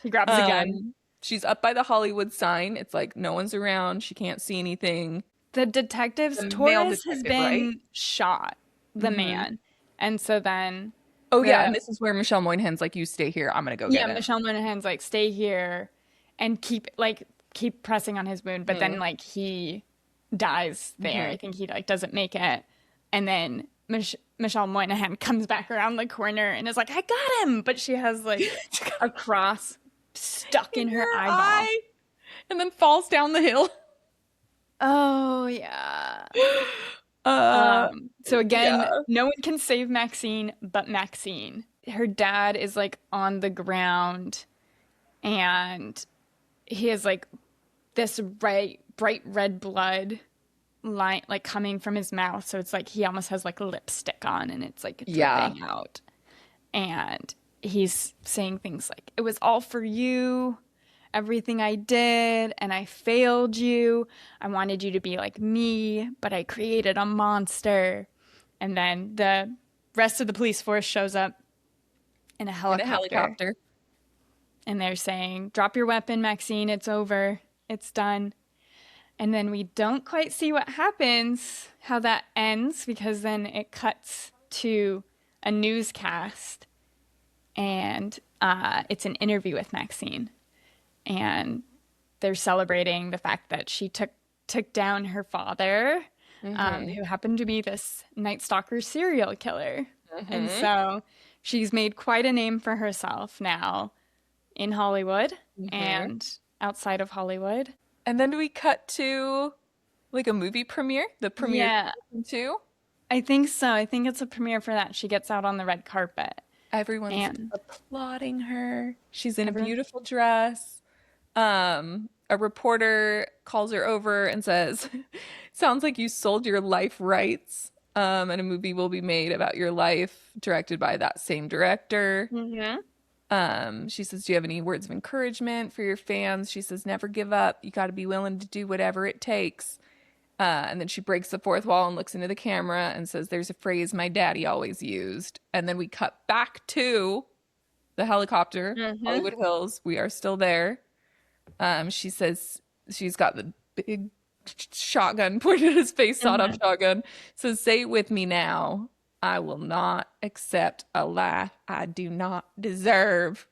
She grabs a gun. She's up by the Hollywood sign. It's like no one's around. She can't see anything. The detectives, Torres has been shot, the man. And so then... Oh yeah, and this is where Michelle Moynihan's like, you stay here. I'm going to go get him. Yeah, Michelle Moynihan's like, stay here and keep pressing on his wound. But then like he dies there. I think he like doesn't make it. And then Michelle Moynihan comes back around the corner and is like, I got him. But she has like a cross stuck in her eyeball. And then falls down the hill. Oh, yeah. So again, no one can save Maxine but Maxine. Her dad is like on the ground and he has like this bright red blood line like coming from his mouth, so it's like he almost has like lipstick on and it's like dripping out, and he's saying things like, it was all for you, everything I did, and I failed you. I wanted you to be like me, but I created a monster. And then the rest of the police force shows up in a helicopter. And they're saying, drop your weapon, Maxine, it's over, it's done. And then we don't quite see what happens, how that ends, because then it cuts to a newscast and it's an interview with Maxine. And they're celebrating the fact that she took down her father, who happened to be this Night Stalker serial killer. And so she's made quite a name for herself now in Hollywood and outside of Hollywood. And then do we cut to like a movie premiere? The premiere Yeah, too? I think so. I think it's a premiere for that. She gets out on the red carpet. Everyone's And applauding her. She's in a everyone, beautiful dress. A reporter calls her over and says, "Sounds like you sold your life rights. And a movie will be made about your life, directed by that same director." Mhm. She says, "Do you have any words of encouragement for your fans?" She says, "Never give up. You got to be willing to do whatever it takes." And then she breaks the fourth wall and looks into the camera and says, "There's a phrase my daddy always used." And then we cut back to the helicopter, Mhm. Hollywood Hills. We are still there. She says she's got the big shotgun pointed at his face, sawed-off Mhm. shotgun. Says, "Say it with me now. I will not accept a life I do not deserve."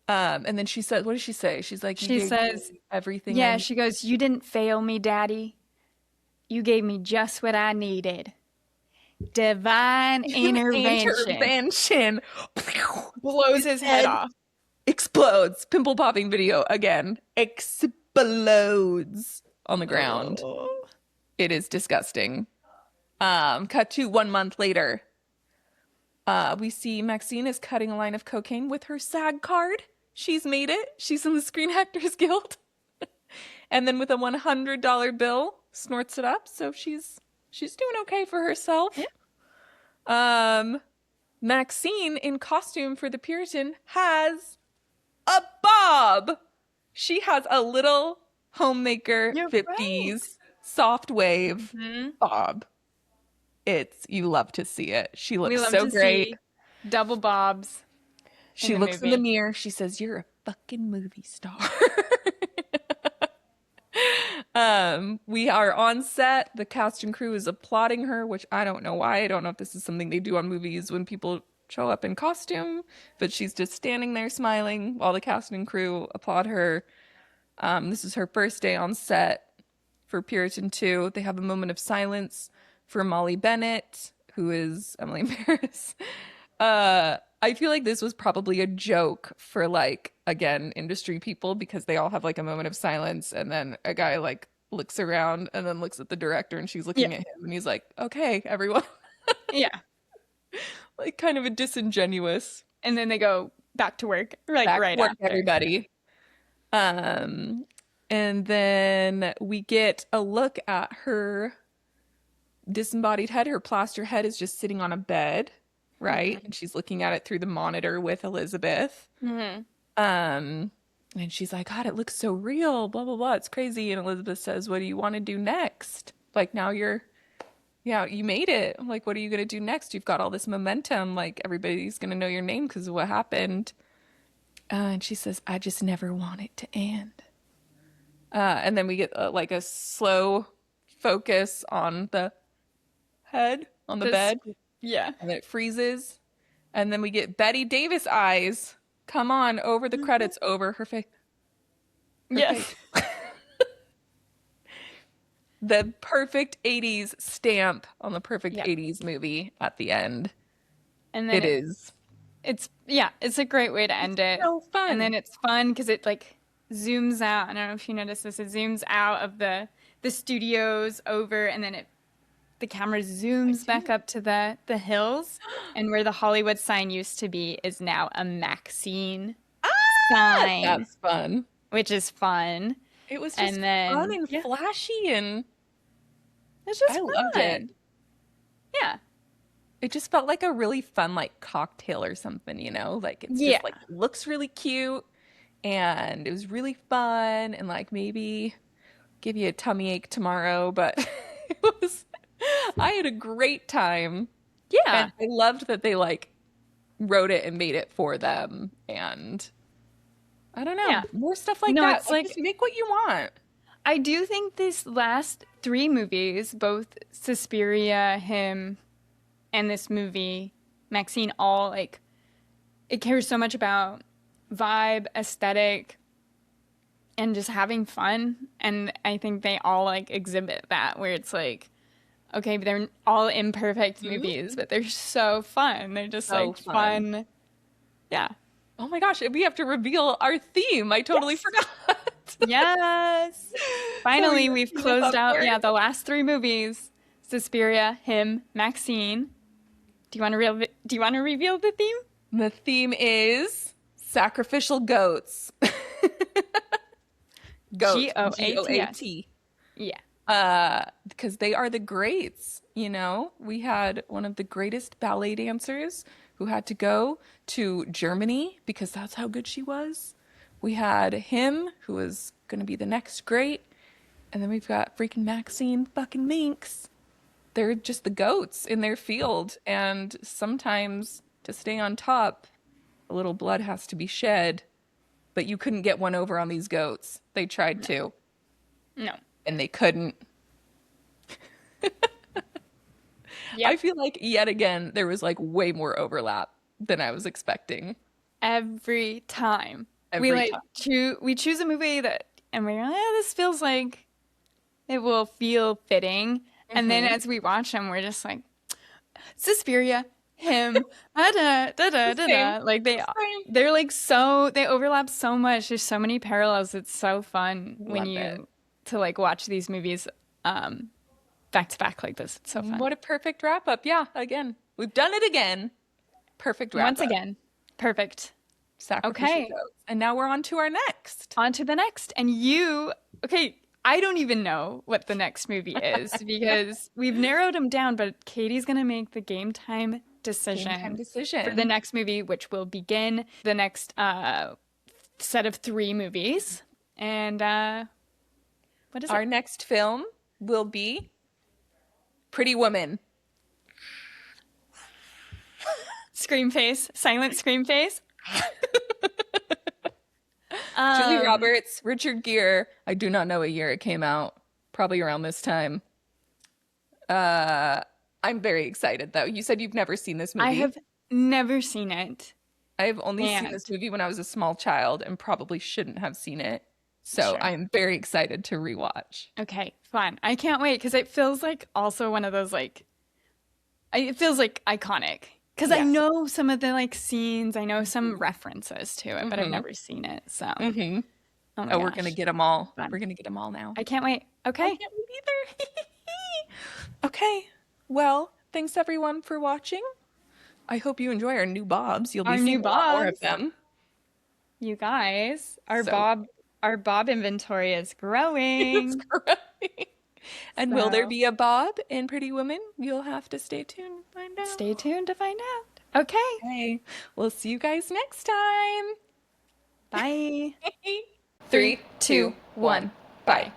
And then she said, what does she say? She's like, "You She gave says, me everything I yeah, need." she goes, "You didn't fail me, Daddy. You gave me just what I needed. Divine intervention." Intervention. Blows His his head head off. explodes. Pimple popping video again. Explodes on the ground. Oh. It is disgusting. Cut to 1 month later. We see Maxine is cutting a line of cocaine with her SAG card. She's made it. She's in the Screen Actors Guild. And then with a $100 bill, snorts it up. So she's doing okay for herself. Yeah. Maxine, in costume for the Puritan, has a bob. She has a little homemaker You're 50s soft wave right. bob. You love to see it. She We looks love so to great. see double bobs She in the looks in the movie. mirror. She says, "You're a fucking movie star." We are on set. The cast and crew is applauding her, which I don't know why. I don't know if this is something they do on movies when people show up in costume, but she's just standing there smiling while the cast and crew applaud her. This is her first day on set for Puritan 2. They have a moment of silence for Molly Bennett, who is Emily Paris. I feel like this was probably a joke for like, again, industry people, because they all have like a moment of silence and then a guy like looks around and then looks at the director and she's Yeah. looking at him and he's like, "Okay, everyone." Yeah. Like kind of a disingenuous And then they go back to work, like back to right work, after. everybody. Um, and then we get a look at her disembodied head. Her plaster head is just sitting on a bed, right? And she's looking at it through the monitor with Elizabeth. Mm-hmm. And she's like, "God, it looks so real, blah, blah, blah. It's crazy." And Elizabeth says, "What do you want to do next? Like, now you made it. Like, what are you going to do next? You've got all this momentum. Like, everybody's going to know your name because of what happened." And she says, "I just never want it to end." And then we get like a slow focus on the head on the bed, Yeah. and then it freezes. And then we get Betty Davis eyes come on over the credits over her face. Yes. The perfect 80s stamp on the perfect Yeah. 80s movie at the end. And then It is it's a great way to end it. so fun. And then it's fun because it like zooms out. I don't know if you noticed this. It zooms out of the studios over, and then the camera zooms back up to the hills, and where the Hollywood sign used to be is now a Maxine sign, That's fun. which is fun. It was just And then fun and flashy, and it's just I loved it. Yeah. It just felt like a really fun like cocktail or something, you know? Like it's Yeah. just like looks really cute, and it was really fun, and like maybe give you a tummy ache tomorrow, but I had a great time. Yeah. And I loved that they like wrote it and made it for them, and I don't know, Yeah. more stuff like No, that. it's like just make what you want. I do think these last three movies, both Suspiria, him, and this movie, Maxine, all like it cares so much about vibe, aesthetic, and just having fun. And I think they all like exhibit that where it's like, okay, they're all imperfect Mhm. movies, but they're so fun. They're just So like fun. fun. Yeah. Oh my gosh, we have to reveal our theme. I totally Yes. forgot. Yes. So Finally, your we've theme is closed out, upward. yeah, the last three movies. Suspiria, him, Maxine. Do you want to reveal the theme? The theme is sacrificial goats. Goat, Goats. Goat. Yeah. Because they are the greats, you know? We had one of the greatest ballet dancers who had to go to Germany because that's how good she was. We had him, who was going to be the next great. And then we've got freaking Maxine fucking Minx. They're just the goats in their field. And sometimes to stay on top, a little blood has to be shed. But you couldn't get one over on these goats. They tried to, No. and they couldn't. I Yep. feel like yet again there was like way more overlap than I was expecting Every time. We every like time. choose a movie that and we're like, this feels like it will feel fitting. And then Hmm. as we watch them, we're just like, Suspiria, him, da da da da The da same. da. Like The same. they're like so they overlap so much. There's so many parallels. It's so fun when Love it. you to like watch these movies back to back like this. It's so fun. What a perfect wrap up. Yeah, again, we've done it again. Perfect wrap Once up. again, perfect. Sacrificial Okay, goats. And now we're on to our next. on to the next. And okay, I don't even know what the next movie is because we've narrowed them down, but Katie's gonna make the game time Game time decision for the decision. next movie, which will begin the next set of three movies. And what is Our it? next film will be Pretty Woman. Scream face, silent scream face. Julie Um, Roberts, Richard Gere. I do not know what year it came out. Probably around this time. Uh, I'm very excited though. You said you've never seen this I movie. have never seen it, I've only seen and this movie when I was a small child and probably shouldn't have seen it. So sure. I am very excited to rewatch. Okay, fun. I can't wait because it feels like also one of those like it feels like iconic because I Yes. know some of the like scenes, I know some references to it, but I've Mm-hmm. never seen it. So, Mm-hmm. oh my Oh, we're gonna gosh, get them all. fun. We're gonna get them all now. I can't wait. I Okay, can't wait either. Okay. Well, thanks everyone for watching. I hope you enjoy our new bobs. You'll be our new seeing a lot more of Bobs, them. you guys, So our Bob inventory is it's growing. growing. And will there So be a Bob in Pretty Woman? You'll have to stay tuned to find stay out. tuned to find out. Okay, Okay. We'll see you guys next time. bye. Three, Three, two, two, one. one. Bye.